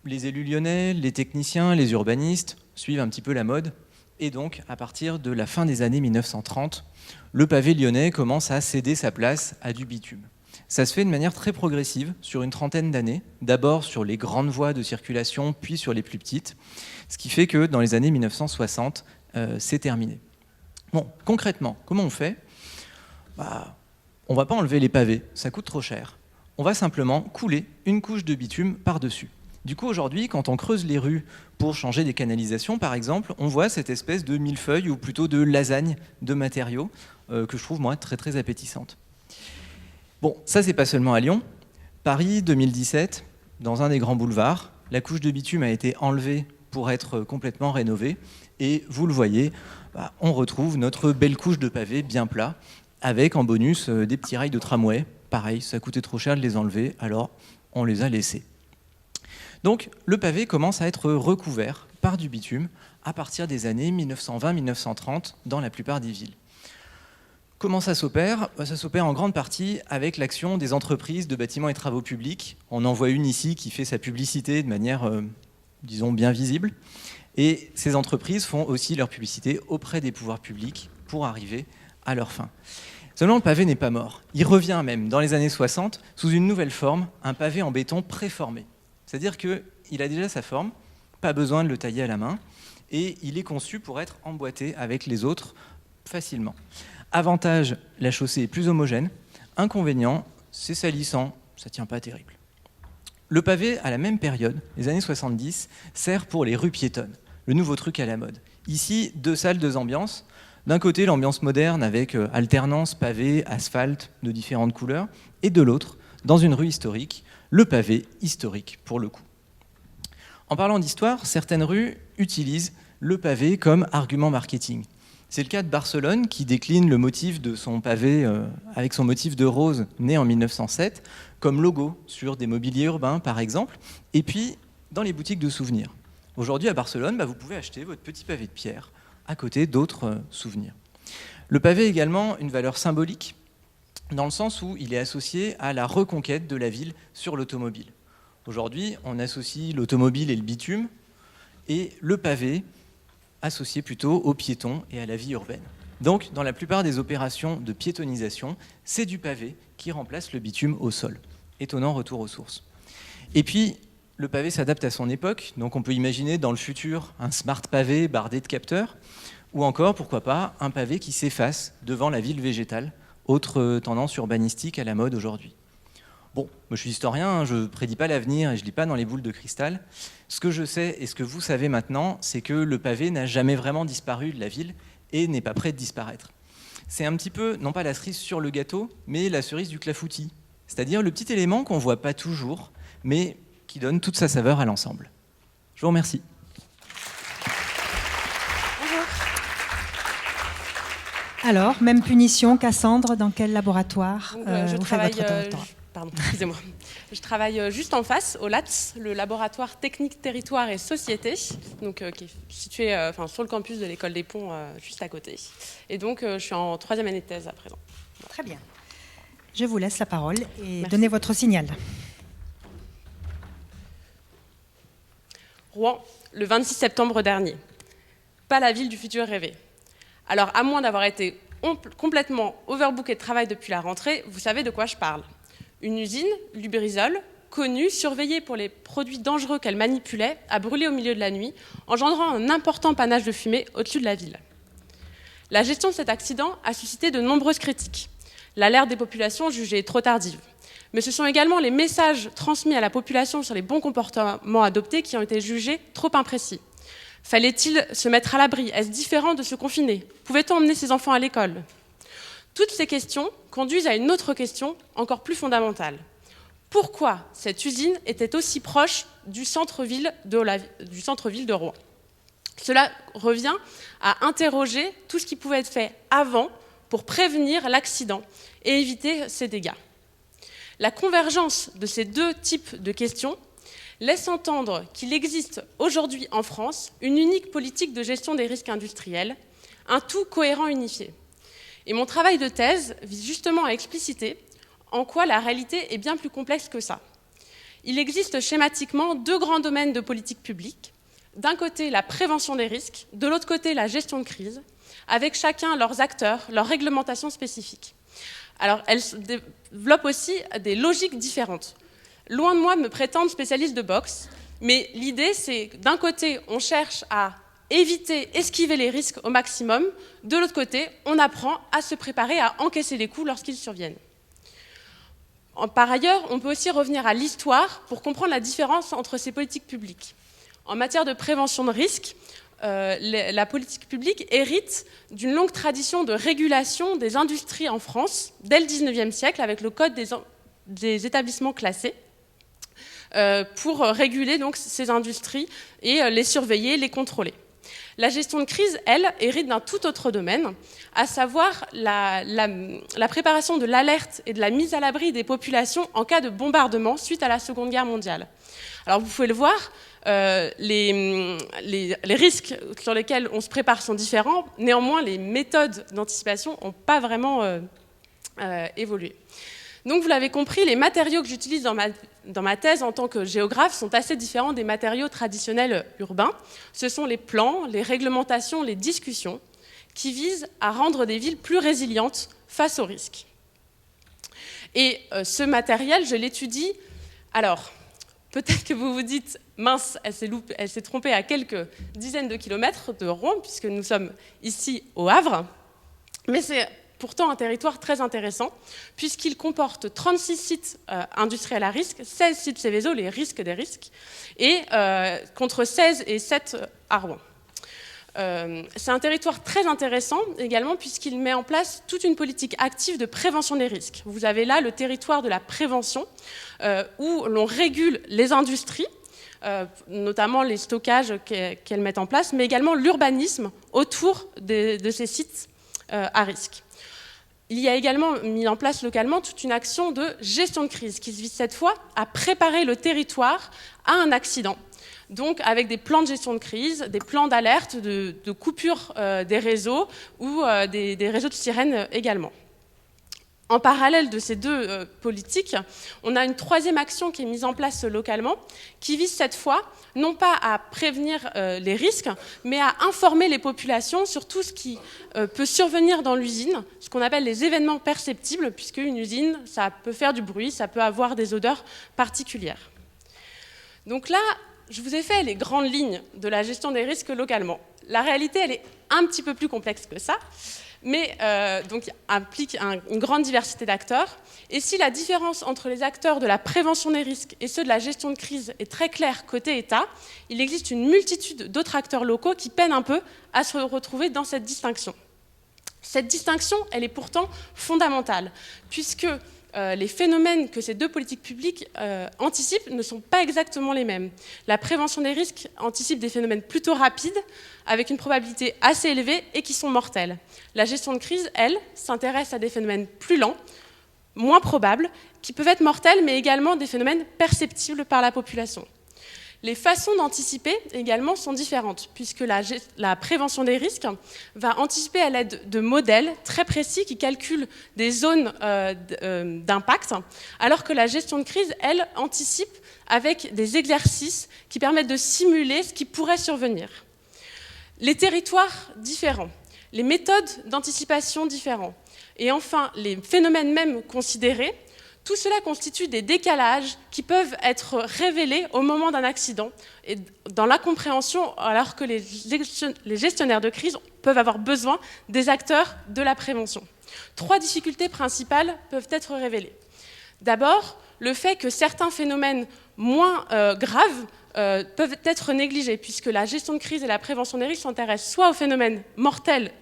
les élus lyonnais, les techniciens, les urbanistes suivent un petit peu la mode. Et donc, à partir de la fin des années 1930, le pavé lyonnais commence à céder sa place à du bitume. Ça se fait de manière très progressive, sur une trentaine d'années, d'abord sur les grandes voies de circulation, puis sur les plus petites, ce qui fait que dans les années 1960, c'est terminé. Bon, concrètement, comment on fait ? On ne va pas enlever les pavés, ça coûte trop cher. On va simplement couler une couche de bitume par-dessus. Du coup, aujourd'hui, quand on creuse les rues pour changer des canalisations, par exemple, on voit cette espèce de millefeuille, ou plutôt de lasagne de matériaux, que je trouve, moi, très, très appétissante. Bon, ça, c'est pas seulement à Lyon. Paris, 2017, dans un des grands boulevards, la couche de bitume a été enlevée pour être complètement rénovée. Et vous le voyez, on retrouve notre belle couche de pavés bien plat, avec en bonus des petits rails de tramway. Pareil, ça coûtait trop cher de les enlever, alors on les a laissés. Donc le pavé commence à être recouvert par du bitume à partir des années 1920-1930 dans la plupart des villes. Comment ça s'opère ? Ça s'opère en grande partie avec l'action des entreprises de bâtiments et travaux publics. On en voit une ici qui fait sa publicité de manière, disons, bien visible. Et ces entreprises font aussi leur publicité auprès des pouvoirs publics pour arriver à leur fin. Seulement, le pavé n'est pas mort. Il revient même, dans les années 60, sous une nouvelle forme, un pavé en béton préformé. C'est-à-dire qu'il a déjà sa forme, pas besoin de le tailler à la main, et il est conçu pour être emboîté avec les autres facilement. Avantage, la chaussée est plus homogène. Inconvénient, c'est salissant, ça tient pas terrible. Le pavé, à la même période, les années 70, sert pour les rues piétonnes, le nouveau truc à la mode. Ici, 2 salles, 2 ambiances. D'un côté, l'ambiance moderne avec alternance, pavé, asphalte de différentes couleurs, et de l'autre, dans une rue historique, le pavé historique pour le coup. En parlant d'histoire, certaines rues utilisent le pavé comme argument marketing. C'est le cas de Barcelone qui décline le motif de son pavé avec son motif de rose né en 1907 comme logo sur des mobiliers urbains par exemple, et puis dans les boutiques de souvenirs. Aujourd'hui à Barcelone, vous pouvez acheter votre petit pavé de pierre à côté d'autres souvenirs. Le pavé a également une valeur symbolique dans le sens où il est associé à la reconquête de la ville sur l'automobile. Aujourd'hui, on associe l'automobile et le bitume, et le pavé associé plutôt aux piétons et à la vie urbaine. Donc, dans la plupart des opérations de piétonisation, c'est du pavé qui remplace le bitume au sol. Étonnant retour aux sources. Et puis, le pavé s'adapte à son époque, donc on peut imaginer dans le futur un smart pavé bardé de capteurs, ou encore, pourquoi pas, un pavé qui s'efface devant la ville végétale, autre tendance urbanistique à la mode aujourd'hui. Bon, moi je suis historien, je ne prédis pas l'avenir et je ne lis pas dans les boules de cristal. Ce que je sais et ce que vous savez maintenant, c'est que le pavé n'a jamais vraiment disparu de la ville et n'est pas prêt de disparaître. C'est un petit peu, non pas la cerise sur le gâteau, mais la cerise du clafoutis. C'est-à-dire le petit élément qu'on ne voit pas toujours, mais qui donne toute sa saveur à l'ensemble. Je vous remercie. Alors, même punition, Cassandre, dans quel laboratoire je vous travaille, faites votre doctorat ? Pardon, excusez-moi. Je travaille juste en face, au LATS, le laboratoire technique territoire et société, donc, qui est situé sur le campus de l'école des Ponts, juste à côté. Et donc, je suis en 3e année de thèse à présent. Voilà. Très bien. Je vous laisse la parole et Merci. donnez votre signal. Rouen, le 26 septembre dernier. Pas la ville du futur rêvé. Alors, à moins d'avoir été complètement overbooké de travail depuis la rentrée, vous savez de quoi je parle. Une usine, Lubrizol, connue, surveillée pour les produits dangereux qu'elle manipulait, a brûlé au milieu de la nuit, engendrant un important panache de fumée au-dessus de la ville. La gestion de cet accident a suscité de nombreuses critiques. L'alerte des populations jugée trop tardive. Mais ce sont également les messages transmis à la population sur les bons comportements adoptés qui ont été jugés trop imprécis. Fallait-il se mettre à l'abri? Est-ce différent de se confiner? Pouvait-on emmener ses enfants à l'école? Toutes ces questions conduisent à une autre question encore plus fondamentale. Pourquoi cette usine était aussi proche du centre-ville de Rouen? Cela revient à interroger tout ce qui pouvait être fait avant pour prévenir l'accident et éviter ces dégâts. La convergence de ces deux types de questions laisse entendre qu'il existe aujourd'hui en France une unique politique de gestion des risques industriels, un tout cohérent unifié. Et mon travail de thèse vise justement à expliciter en quoi la réalité est bien plus complexe que ça. Il existe schématiquement deux grands domaines de politique publique. D'un côté, la prévention des risques, de l'autre côté, la gestion de crise, avec chacun leurs acteurs, leurs réglementations spécifiques. Alors, elles développent aussi des logiques différentes. Loin de moi de me prétendre spécialiste de boxe, mais l'idée, c'est que d'un côté, on cherche à éviter, esquiver les risques au maximum. De l'autre côté, on apprend à se préparer à encaisser les coups lorsqu'ils surviennent. Par ailleurs, on peut aussi revenir à l'histoire pour comprendre la différence entre ces politiques publiques. En matière de prévention de risques, la politique publique hérite d'une longue tradition de régulation des industries en France, dès le XIXe siècle, avec le Code des établissements classés, pour réguler donc ces industries et les surveiller, les contrôler. La gestion de crise, elle, hérite d'un tout autre domaine, à savoir la préparation de l'alerte et de la mise à l'abri des populations en cas de bombardement suite à la Seconde Guerre mondiale. Alors vous pouvez le voir, les risques sur lesquels on se prépare sont différents, néanmoins les méthodes d'anticipation n'ont pas vraiment évolué. Donc vous l'avez compris, les matériaux que j'utilise dans ma thèse en tant que géographe sont assez différents des matériaux traditionnels urbains. Ce sont les plans, les réglementations, les discussions qui visent à rendre des villes plus résilientes face aux risques. Et ce matériel, je l'étudie. Alors, peut-être que vous vous dites, mince, elle s'est trompée à quelques dizaines de kilomètres de Rouen, puisque nous sommes ici au Havre. Mais c'est pourtant un territoire très intéressant, puisqu'il comporte 36 sites industriels à risque, 16 sites Seveso, les risques des risques, et contre 16 et 7 à Rouen. C'est un territoire très intéressant également, puisqu'il met en place toute une politique active de prévention des risques. Vous avez là le territoire de la prévention, où l'on régule les industries, notamment les stockages qu'elles mettent en place, mais également l'urbanisme autour de ces sites à risque. Il y a également mis en place localement toute une action de gestion de crise qui vise cette fois à préparer le territoire à un accident. Donc avec des plans de gestion de crise, des plans d'alerte, de coupure des réseaux ou des réseaux de sirènes également. En parallèle de ces deux politiques, on a une troisième action qui est mise en place localement, qui vise cette fois non pas à prévenir les risques, mais à informer les populations sur tout ce qui peut survenir dans l'usine, ce qu'on appelle les événements perceptibles, puisque une usine, ça peut faire du bruit, ça peut avoir des odeurs particulières. Donc là, je vous ai fait les grandes lignes de la gestion des risques localement. La réalité, elle est un petit peu plus complexe que ça, mais donc implique une grande diversité d'acteurs. Et si la différence entre les acteurs de la prévention des risques et ceux de la gestion de crise est très claire côté État, il existe une multitude d'autres acteurs locaux qui peinent un peu à se retrouver dans cette distinction. Cette distinction, elle est pourtant fondamentale, puisque les phénomènes que ces deux politiques publiques anticipent ne sont pas exactement les mêmes. La prévention des risques anticipe des phénomènes plutôt rapides, avec une probabilité assez élevée et qui sont mortels. La gestion de crise, elle, s'intéresse à des phénomènes plus lents, moins probables, qui peuvent être mortels, mais également des phénomènes perceptibles par la population. Les façons d'anticiper également sont différentes, puisque la prévention des risques va anticiper à l'aide de modèles très précis qui calculent des zones d'impact, alors que la gestion de crise, elle, anticipe avec des exercices qui permettent de simuler ce qui pourrait survenir. Les territoires différents, les méthodes d'anticipation différentes, et enfin les phénomènes même considérés, tout cela constitue des décalages qui peuvent être révélés au moment d'un accident et dans la compréhension, alors que les gestionnaires de crise peuvent avoir besoin des acteurs de la prévention. 3 difficultés principales peuvent être révélées. D'abord, le fait que certains phénomènes moins graves peuvent être négligés, puisque la gestion de crise et la prévention des risques s'intéressent soit aux phénomènes mortels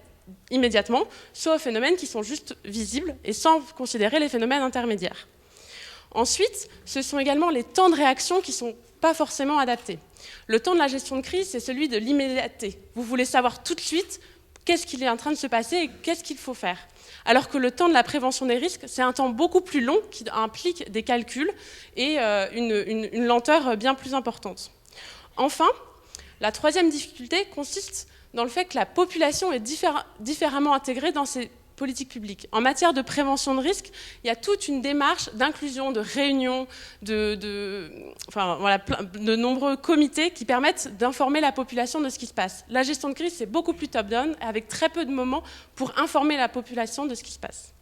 immédiatement, soit aux phénomènes qui sont juste visibles et sans considérer les phénomènes intermédiaires. Ensuite, ce sont également les temps de réaction qui ne sont pas forcément adaptés. Le temps de la gestion de crise, c'est celui de l'immédiateté. Vous voulez savoir tout de suite qu'est-ce qui est en train de se passer et qu'est-ce qu'il faut faire. Alors que le temps de la prévention des risques, c'est un temps beaucoup plus long qui implique des calculs et une lenteur bien plus importante. Enfin, la 3e difficulté consiste dans le fait que la population est différemment intégrée dans ces politiques publiques. En matière de prévention de risques, il y a toute une démarche d'inclusion, de réunions, de nombreux comités qui permettent d'informer la population de ce qui se passe. La gestion de crise, c'est beaucoup plus top-down, avec très peu de moments pour informer la population de ce qui se passe.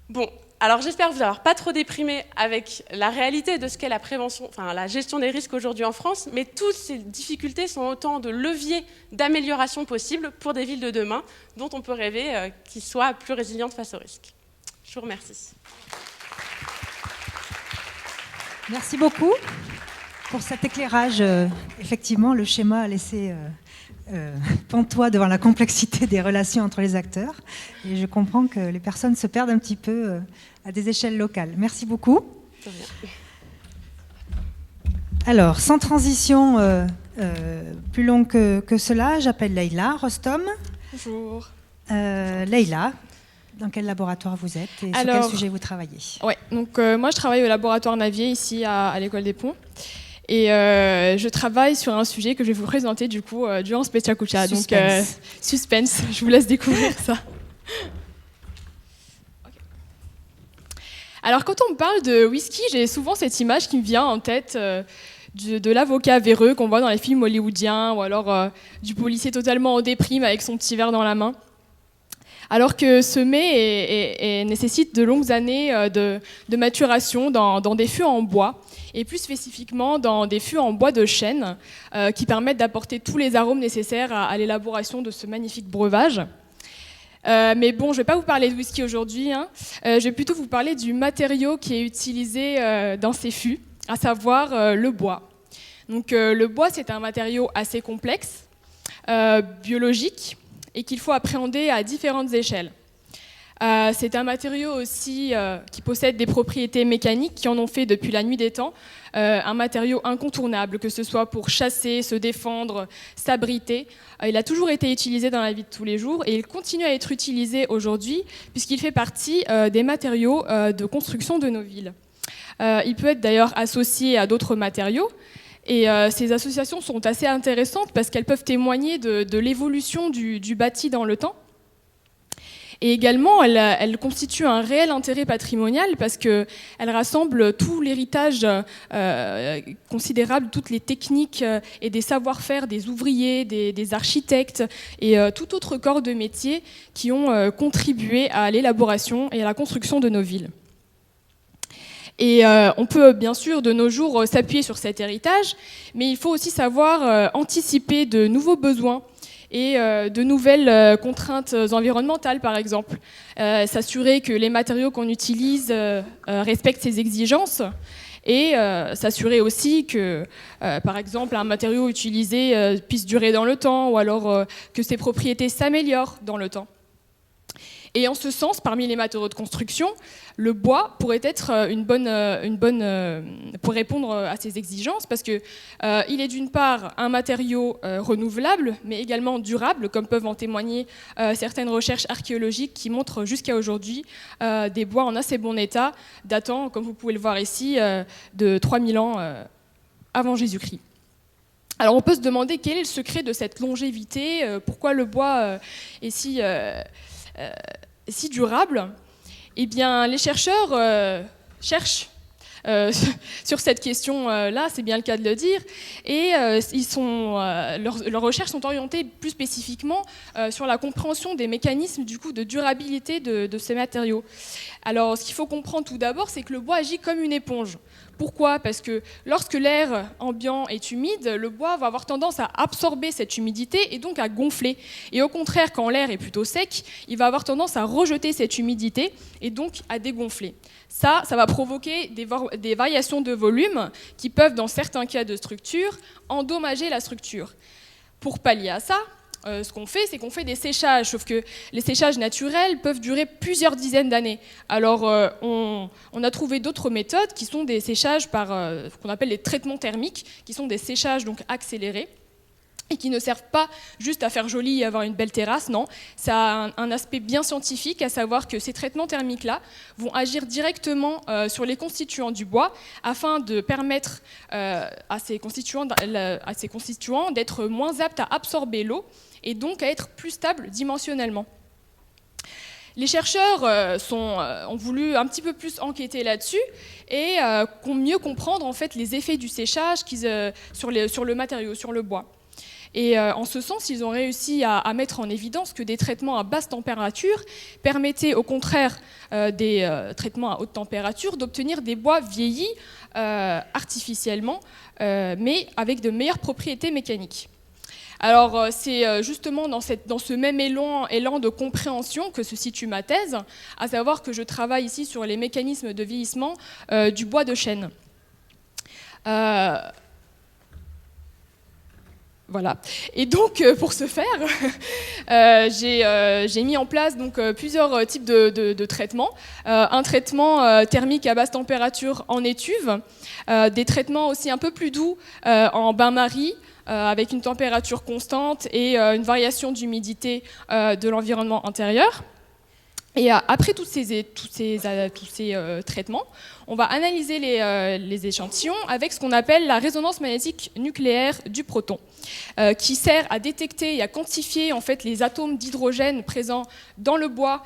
Bon, alors j'espère vous avoir pas trop déprimé avec la réalité de ce qu'est la prévention, la gestion des risques aujourd'hui en France, mais toutes ces difficultés sont autant de leviers d'amélioration possibles pour des villes de demain, dont on peut rêver qu'ils soient plus résilientes face aux risques. Je vous remercie. Merci beaucoup pour cet éclairage. Effectivement, le schéma a laissé pantois devant la complexité des relations entre les acteurs. Et je comprends que les personnes se perdent un petit peu à des échelles locales. Merci beaucoup. De rien. Alors, sans transition plus longue que cela, j'appelle Leïla Rostom. Bonjour. Leïla, dans quel laboratoire vous êtes et sur quel sujet vous travaillez? Ouais, donc moi je travaille au laboratoire Navier ici à l'École des Ponts. Et je travaille sur un sujet que je vais vous présenter du coup durant ce Pechakucha. Donc suspense, je vous laisse découvrir ça. Okay. Alors quand on me parle de whisky, j'ai souvent cette image qui me vient en tête de l'avocat véreux qu'on voit dans les films hollywoodiens, ou alors du policier totalement en déprime avec son petit verre dans la main. Alors que ce mets nécessite de longues années de maturation dans des fûts en bois, et plus spécifiquement dans des fûts en bois de chêne, qui permettent d'apporter tous les arômes nécessaires à l'élaboration de ce magnifique breuvage. Mais bon, je ne vais pas vous parler de whisky aujourd'hui, hein. Je vais plutôt vous parler du matériau qui est utilisé dans ces fûts, à savoir le bois. Donc le bois, c'est un matériau assez complexe, biologique, et qu'il faut appréhender à différentes échelles. C'est un matériau aussi qui possède des propriétés mécaniques qui en ont fait depuis la nuit des temps un matériau incontournable, que ce soit pour chasser, se défendre, s'abriter. Il a toujours été utilisé dans la vie de tous les jours et il continue à être utilisé aujourd'hui puisqu'il fait partie des matériaux de construction de nos villes. Il peut être d'ailleurs associé à d'autres matériaux. Et ces associations sont assez intéressantes parce qu'elles peuvent témoigner de l'évolution du bâti dans le temps. Et également, elles constituent un réel intérêt patrimonial parce qu'elles rassemblent tout l'héritage considérable, toutes les techniques et des savoir-faire des ouvriers, des architectes et tout autre corps de métier qui ont contribué à l'élaboration et à la construction de nos villes. Et on peut bien sûr de nos jours s'appuyer sur cet héritage, mais il faut aussi savoir anticiper de nouveaux besoins et de nouvelles contraintes environnementales, par exemple. S'assurer que les matériaux qu'on utilise respectent ces exigences et s'assurer aussi que, par exemple, un matériau utilisé puisse durer dans le temps ou alors que ses propriétés s'améliorent dans le temps. Et en ce sens, parmi les matériaux de construction, le bois pourrait être pour répondre à ces exigences, parce que il est d'une part un matériau renouvelable, mais également durable, comme peuvent en témoigner certaines recherches archéologiques qui montrent jusqu'à aujourd'hui des bois en assez bon état, datant, comme vous pouvez le voir ici, de 3000 ans avant Jésus-Christ. Alors on peut se demander quel est le secret de cette longévité, pourquoi le bois est si durable. Eh bien, les chercheurs cherchent sur cette question-là, c'est bien le cas de le dire, et leurs recherches sont orientées plus spécifiquement sur la compréhension des mécanismes du coup, de durabilité de ces matériaux. Alors, ce qu'il faut comprendre tout d'abord, c'est que le bois agit comme une éponge. Pourquoi ? Parce que lorsque l'air ambiant est humide, le bois va avoir tendance à absorber cette humidité et donc à gonfler. Et au contraire, quand l'air est plutôt sec, il va avoir tendance à rejeter cette humidité et donc à dégonfler. Ça va provoquer des variations de volume qui peuvent, dans certains cas de structure, endommager la structure. Pour pallier à ça, ce qu'on fait, c'est qu'on fait des séchages, sauf que les séchages naturels peuvent durer plusieurs dizaines d'années. Alors, on a trouvé d'autres méthodes qui sont des séchages par ce qu'on appelle les traitements thermiques, qui sont des séchages donc accélérés et qui ne servent pas juste à faire joli et avoir une belle terrasse, non. Ça a un aspect bien scientifique, à savoir que ces traitements thermiques-là vont agir directement sur les constituants du bois afin de permettre à ces constituants d'être moins aptes à absorber l'eau et donc à être plus stables dimensionnellement. Les chercheurs ont voulu un petit peu plus enquêter là-dessus et mieux comprendre en fait, les effets du séchage sur le matériau, sur le bois. Et en ce sens, ils ont réussi à mettre en évidence que des traitements à basse température permettaient au contraire des traitements à haute température d'obtenir des bois vieillis artificiellement, mais avec de meilleures propriétés mécaniques. Alors c'est justement dans ce même élan de compréhension que se situe ma thèse, à savoir que je travaille ici sur les mécanismes de vieillissement du bois de chêne. Voilà. Et donc, pour ce faire, j'ai mis en place donc, plusieurs types de traitements. Un traitement thermique à basse température en étuve, des traitements aussi un peu plus doux en bain-marie, avec une température constante et une variation d'humidité de l'environnement intérieur. Et après tous ces traitements, on va analyser les échantillons avec ce qu'on appelle la résonance magnétique nucléaire du proton, qui sert à détecter et à quantifier en fait, les atomes d'hydrogène présents dans le bois,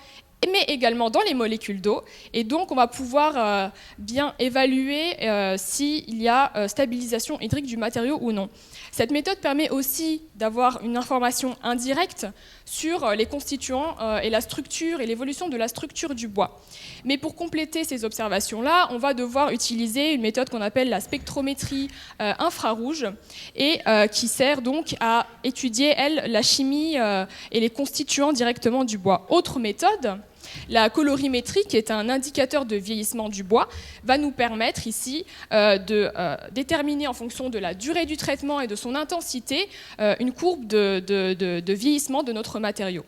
mais également dans les molécules d'eau. Et donc, on va pouvoir bien évaluer s'il y a stabilisation hydrique du matériau ou non. Cette méthode permet aussi d'avoir une information indirecte sur les constituants et la structure et l'évolution de la structure du bois. Mais pour compléter ces observations-là, on va devoir utiliser une méthode qu'on appelle la spectrométrie infrarouge et qui sert donc à étudier, elle, la chimie et les constituants directement du bois. Autre méthode, la colorimétrie, qui est un indicateur de vieillissement du bois, va nous permettre ici de déterminer en fonction de la durée du traitement et de son intensité une courbe de vieillissement de notre matériau.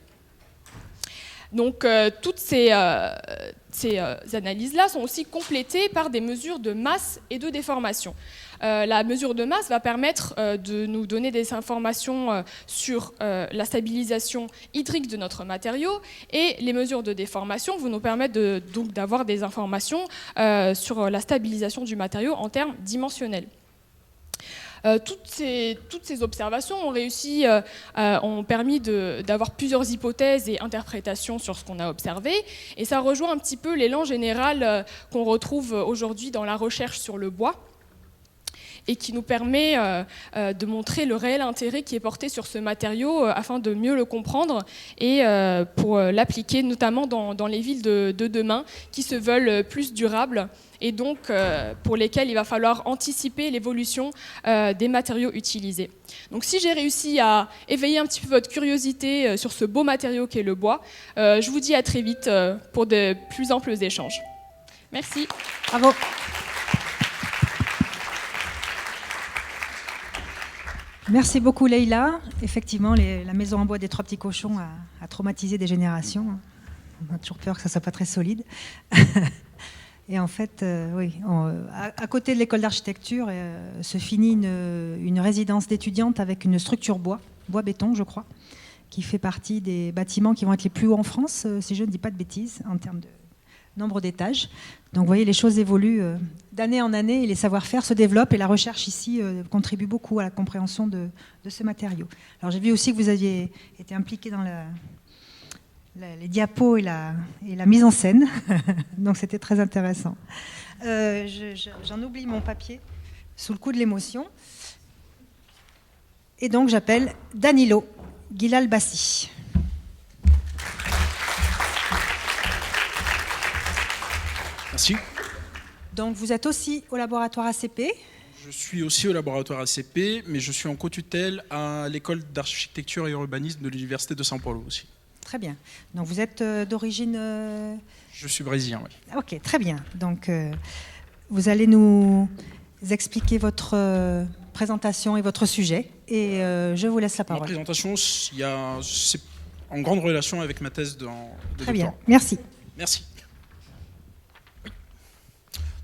Donc toutes ces analyses-là sont aussi complétées par des mesures de masse et de déformation. La mesure de masse va permettre de nous donner des informations sur la stabilisation hydrique de notre matériau et les mesures de déformation vont nous permettre donc d'avoir des informations sur la stabilisation du matériau en termes dimensionnels. Toutes ces observations ont permis d'avoir plusieurs hypothèses et interprétations sur ce qu'on a observé. Et ça rejoint un petit peu l'élan général qu'on retrouve aujourd'hui dans la recherche sur le bois et qui nous permet de montrer le réel intérêt qui est porté sur ce matériau afin de mieux le comprendre et pour l'appliquer notamment dans les villes de demain qui se veulent plus durables et donc pour lesquelles il va falloir anticiper l'évolution des matériaux utilisés. Donc si j'ai réussi à éveiller un petit peu votre curiosité sur ce beau matériau qu'est le bois, je vous dis à très vite pour de plus amples échanges. Merci. Bravo. Merci beaucoup Leïla. Effectivement, la maison en bois des Trois Petits Cochons a traumatisé des générations. On a toujours peur que ça ne soit pas très solide. Et en fait, oui, à côté de l'école d'architecture se finit une résidence d'étudiantes avec une structure bois-béton, je crois, qui fait partie des bâtiments qui vont être les plus hauts en France, si je ne dis pas de bêtises, en termes nombre d'étages. Donc vous voyez, les choses évoluent d'année en année et les savoir-faire se développent et la recherche ici contribue beaucoup à la compréhension de ce matériau. Alors j'ai vu aussi que vous aviez été impliqué dans les diapos et la mise en scène, donc c'était très intéressant. J'en oublie mon papier sous le coup de l'émotion. Et donc j'appelle Danilo Guilalbassi. Merci. Donc vous êtes aussi au laboratoire ACP. Je suis aussi au laboratoire ACP, mais je suis en co-tutelle à l'école d'architecture et urbanisme de l'université de São Paulo aussi. Très bien. Donc vous êtes d'origine... Je suis brésilien, oui. Ok, très bien. Donc vous allez nous expliquer votre présentation et votre sujet. Et je vous laisse la Ma parole. présentation, c'est en grande relation avec ma thèse de Très bien, doctorat. merci. Merci.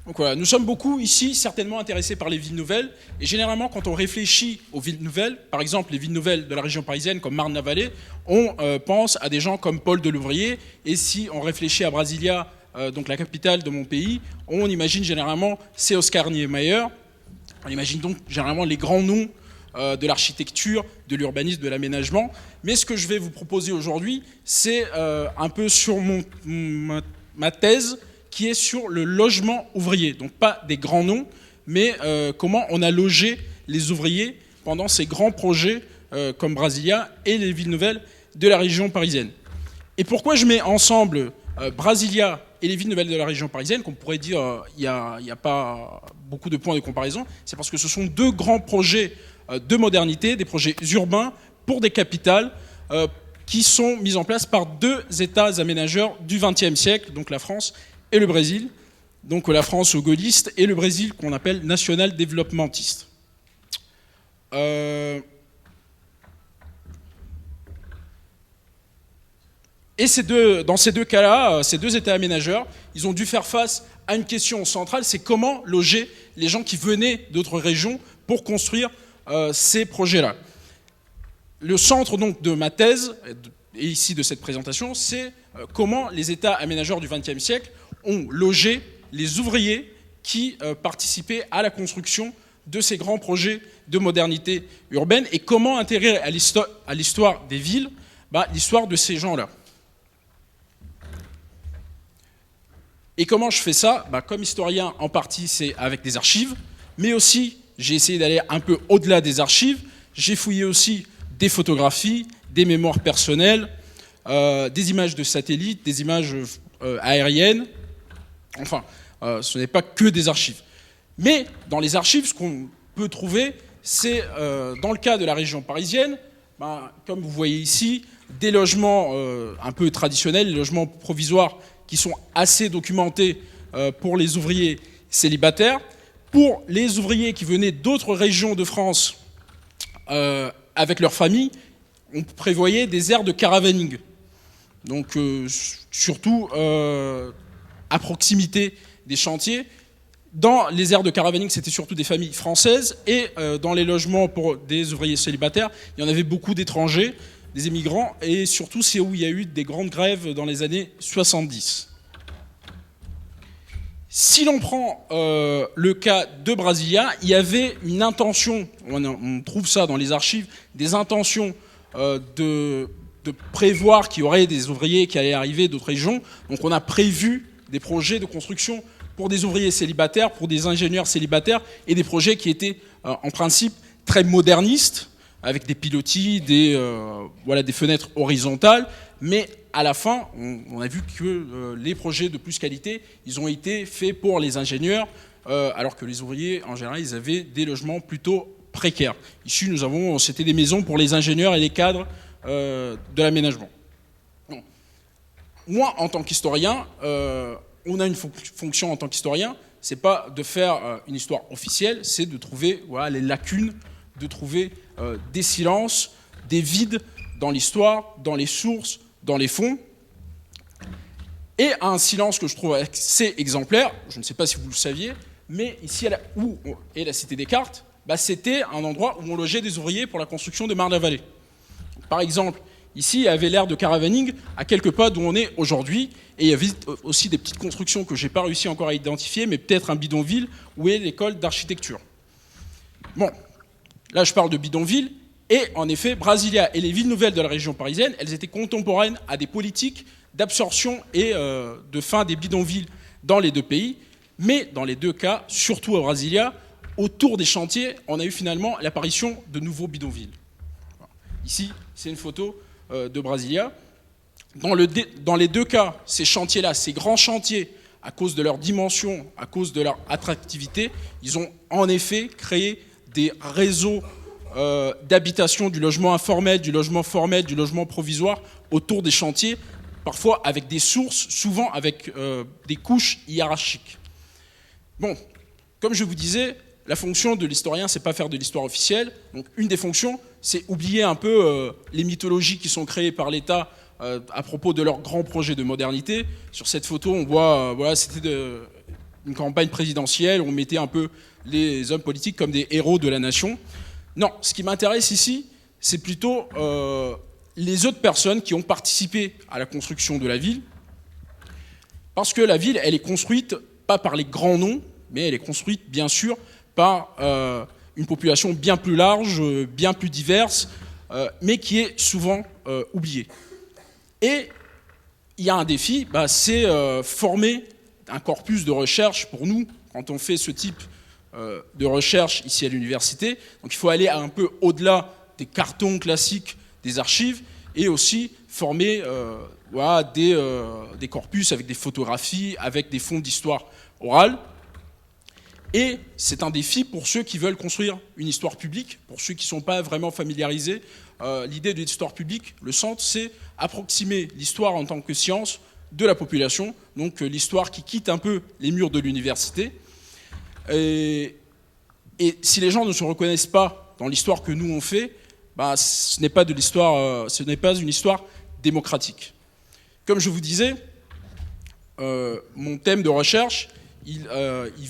Donc voilà, nous sommes beaucoup ici certainement intéressés par les villes nouvelles. Et généralement, quand on réfléchit aux villes nouvelles, par exemple les villes nouvelles de la région parisienne comme Marne-la-Vallée, on pense à des gens comme Paul Delouvrier. Et si on réfléchit à Brasilia, donc la capitale de mon pays, on imagine généralement c'est Oscar Niemeyer. On imagine donc généralement les grands noms de l'architecture, de l'urbanisme, de l'aménagement. Mais ce que je vais vous proposer aujourd'hui, c'est un peu sur ma thèse qui est sur le logement ouvrier. Donc pas des grands noms, mais comment on a logé les ouvriers pendant ces grands projets comme Brasilia et les villes nouvelles de la région parisienne. Et pourquoi je mets ensemble Brasilia et les villes nouvelles de la région parisienne, qu'on pourrait dire il n'y a pas beaucoup de points de comparaison, c'est parce que ce sont deux grands projets de modernité, des projets urbains pour des capitales qui sont mis en place par deux États aménageurs du XXe siècle, donc la France et le Brésil, donc la France gaulliste et le Brésil qu'on appelle national développementiste. Et dans ces deux cas-là, ces deux États aménageurs, ils ont dû faire face à une question centrale, c'est comment loger les gens qui venaient d'autres régions pour construire ces projets-là. Le centre donc de ma thèse, et ici de cette présentation, c'est comment les États aménageurs du XXe siècle ont logé les ouvriers qui participaient à la construction de ces grands projets de modernité urbaine et comment intégrer à l'histoire des villes l'histoire de ces gens-là. Et comment je fais ça ? Comme historien, en partie, c'est avec des archives, mais aussi, j'ai essayé d'aller un peu au-delà des archives. J'ai fouillé aussi des photographies, des mémoires personnelles, des images de satellites, des images aériennes. Enfin, ce n'est pas que des archives. Mais dans les archives, ce qu'on peut trouver, c'est, dans le cas de la région parisienne, comme vous voyez ici, des logements un peu traditionnels, les logements provisoires qui sont assez documentés pour les ouvriers célibataires. Pour les ouvriers qui venaient d'autres régions de France avec leur famille, on prévoyait des aires de caravaning. Donc surtout à proximité des chantiers. Dans les aires de caravaning, c'était surtout des familles françaises et dans les logements pour des ouvriers célibataires, il y en avait beaucoup d'étrangers, des émigrants, et surtout c'est où il y a eu des grandes grèves dans les années 70. Si l'on prend le cas de Brasilia, il y avait une intention, on trouve ça dans les archives, des intentions de prévoir qu'il y aurait des ouvriers qui allaient arriver d'autres régions. Donc on a prévu des projets de construction pour des ouvriers célibataires, pour des ingénieurs célibataires, et des projets qui étaient en principe très modernistes, avec des pilotis, des fenêtres horizontales, mais à la fin, on a vu que les projets de plus qualité, ils ont été faits pour les ingénieurs, alors que les ouvriers, en général, ils avaient des logements plutôt précaires. Ici, c'était des maisons pour les ingénieurs et les cadres de l'aménagement. Moi, en tant qu'historien, on a une fonction en tant qu'historien, c'est pas de faire une histoire officielle, c'est de trouver les lacunes, de trouver des silences, des vides dans l'histoire, dans les sources, dans les fonds. Et un silence que je trouve assez exemplaire, je ne sais pas si vous le saviez, mais ici, où est la cité Descartes, c'était un endroit où on logeait des ouvriers pour la construction de Marne-la-Vallée. Par exemple, ici avait l'air de caravaning à quelques pas d'où on est aujourd'hui. Et il y avait aussi des petites constructions que j'ai pas réussi encore à identifier, mais peut-être un bidonville où est l'école d'architecture. Bon, là je parle de bidonville. Et en effet, Brasilia et les villes nouvelles de la région parisienne, elles étaient contemporaines à des politiques d'absorption et de fin des bidonvilles dans les deux pays. Mais dans les deux cas, surtout à Brasilia, autour des chantiers, on a eu finalement l'apparition de nouveaux bidonvilles. Ici, c'est une photo de Brasilia. Dans les deux cas, ces chantiers-là, ces grands chantiers, à cause de leur dimension, à cause de leur attractivité, ils ont en effet créé des réseaux d'habitation, du logement informel, du logement formel, du logement provisoire autour des chantiers, parfois avec des sources, souvent avec des couches hiérarchiques. Bon, comme je vous disais, la fonction de l'historien, c'est pas faire de l'histoire officielle. Donc une des fonctions, c'est oublier un peu les mythologies qui sont créées par l'État à propos de leurs grands projets de modernité. Sur cette photo, on voit, voilà, c'était une campagne présidentielle, on mettait un peu les hommes politiques comme des héros de la nation. Non, ce qui m'intéresse ici, c'est plutôt les autres personnes qui ont participé à la construction de la ville. Parce que la ville, elle est construite pas par les grands noms, mais elle est construite, bien sûr, par une population bien plus large, bien plus diverse, mais qui est souvent oubliée. Et il y a un défi, c'est former un corpus de recherche pour nous, quand on fait ce type de recherche ici à l'université. Donc il faut aller un peu au-delà des cartons classiques des archives et aussi former des corpus avec des photographies, avec des fonds d'histoire orale. Et c'est un défi pour ceux qui veulent construire une histoire publique, pour ceux qui ne sont pas vraiment familiarisés. L'idée de l'histoire publique, le centre, c'est approximer l'histoire en tant que science de la population, donc l'histoire qui quitte un peu les murs de l'université. Et si les gens ne se reconnaissent pas dans l'histoire que nous on fait, ce n'est pas de l'histoire, ce n'est pas une histoire démocratique. Comme je vous disais, mon thème de recherche, il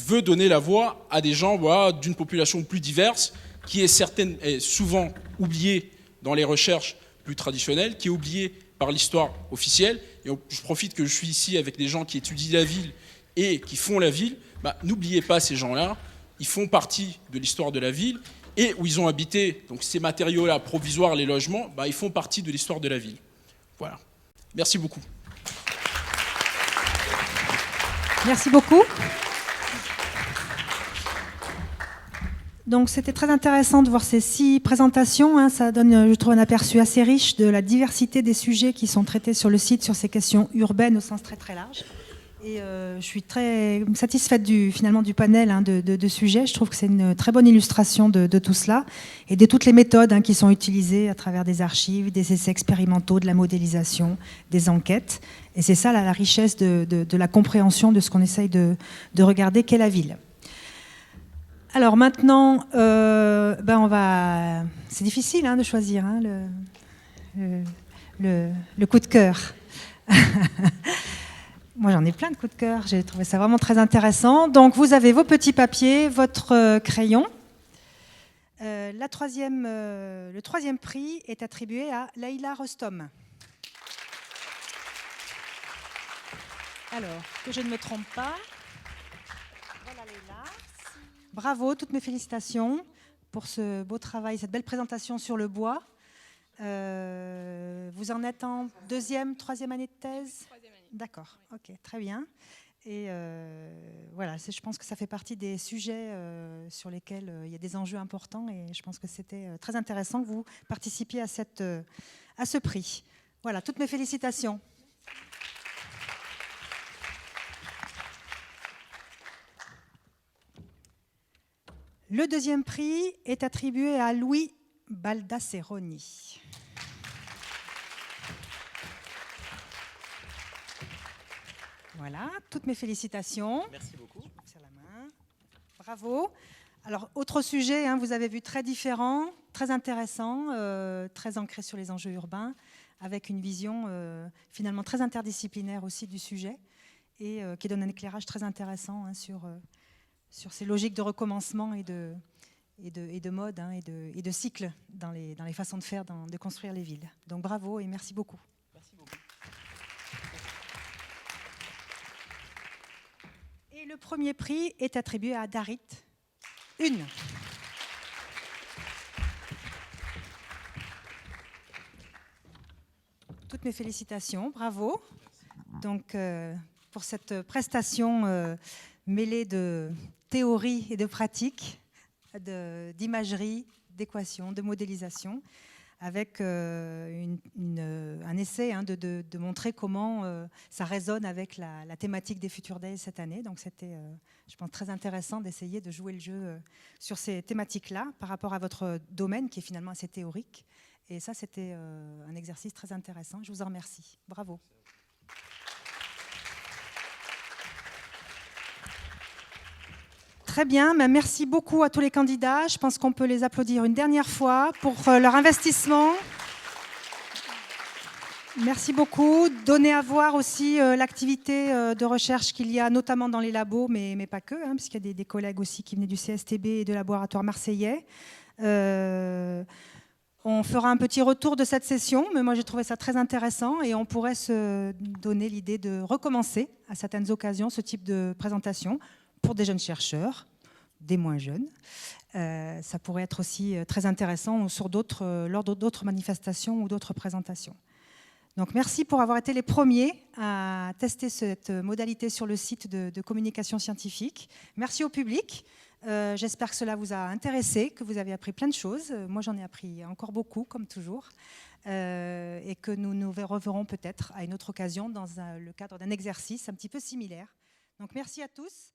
veut donner la voix à des gens d'une population plus diverse, qui est souvent oubliée dans les recherches plus traditionnelles, qui est oubliée par l'histoire officielle. Et je profite que je suis ici avec des gens qui étudient la ville et qui font la ville. N'oubliez pas ces gens-là, ils font partie de l'histoire de la ville et où ils ont habité, donc ces matériaux-là provisoires, les logements, ils font partie de l'histoire de la ville. Voilà. Merci beaucoup. Merci beaucoup. Donc c'était très intéressant de voir ces 6 présentations. Ça donne, je trouve, un aperçu assez riche de la diversité des sujets qui sont traités sur le site sur ces questions urbaines au sens très très large. Et je suis très satisfaite finalement du panel de sujets. Je trouve que c'est une très bonne illustration de tout cela et de toutes les méthodes qui sont utilisées à travers des archives, des essais expérimentaux, de la modélisation, des enquêtes. Et c'est ça la richesse de la compréhension de ce qu'on essaye de regarder qu'est la ville. Alors maintenant, c'est difficile de choisir le coup de cœur. Moi, j'en ai plein de coups de cœur. J'ai trouvé ça vraiment très intéressant. Donc, vous avez vos petits papiers, votre crayon. Le troisième prix est attribué à Leïla Rostom. Alors, que je ne me trompe pas. Voilà Leïla. Bravo, toutes mes félicitations pour ce beau travail, cette belle présentation sur le bois. Vous en êtes en 2e, 3e année de thèse ? 3e année. D'accord, ok, très bien. Et voilà, je pense que ça fait partie des sujets sur lesquels il y a des enjeux importants et je pense que c'était très intéressant que vous participiez à ce prix. Voilà, toutes mes félicitations. Le 2e prix est attribué à Louis Baldasseroni. Voilà, toutes mes félicitations. Merci beaucoup. Sur la main. Bravo. Alors, autre sujet, vous avez vu, très différent, très intéressant, très ancré sur les enjeux urbains, avec une vision finalement très interdisciplinaire aussi du sujet et qui donne un éclairage très intéressant sur ces logiques de recommencement et et de mode hein, et de cycles dans les façons de faire, de construire les villes. Donc bravo et merci beaucoup. Merci beaucoup. Et le premier prix est attribué à Darit. Toutes mes félicitations, bravo. Donc, pour cette prestation mêlée de théorie et de pratique, d'imagerie, d'équation, de modélisation, avec un essai hein, de montrer comment ça résonne avec la thématique des Future Days cette année. Donc c'était, je pense, très intéressant d'essayer de jouer le jeu sur ces thématiques-là par rapport à votre domaine qui est finalement assez théorique. Et ça, c'était un exercice très intéressant. Je vous en remercie. Bravo. Très bien, merci beaucoup à tous les candidats. Je pense qu'on peut les applaudir une dernière fois pour leur investissement. Merci beaucoup. Donnez à voir aussi l'activité de recherche qu'il y a notamment dans les labos, mais pas que, hein, puisqu'il y a des collègues aussi qui venaient du CSTB et de laboratoire marseillais. On fera un petit retour de cette session, mais moi j'ai trouvé ça très intéressant et on pourrait se donner l'idée de recommencer à certaines occasions ce type de présentation pour des jeunes chercheurs, des moins jeunes. Ça pourrait être aussi très intéressant lors d'autres manifestations ou d'autres présentations. Donc merci pour avoir été les premiers à tester cette modalité sur le site de communication scientifique. Merci au public. J'espère que cela vous a intéressé, que vous avez appris plein de choses. Moi, j'en ai appris encore beaucoup, comme toujours, et que nous nous reverrons peut-être à une autre occasion dans le cadre d'un exercice un petit peu similaire. Donc, merci à tous.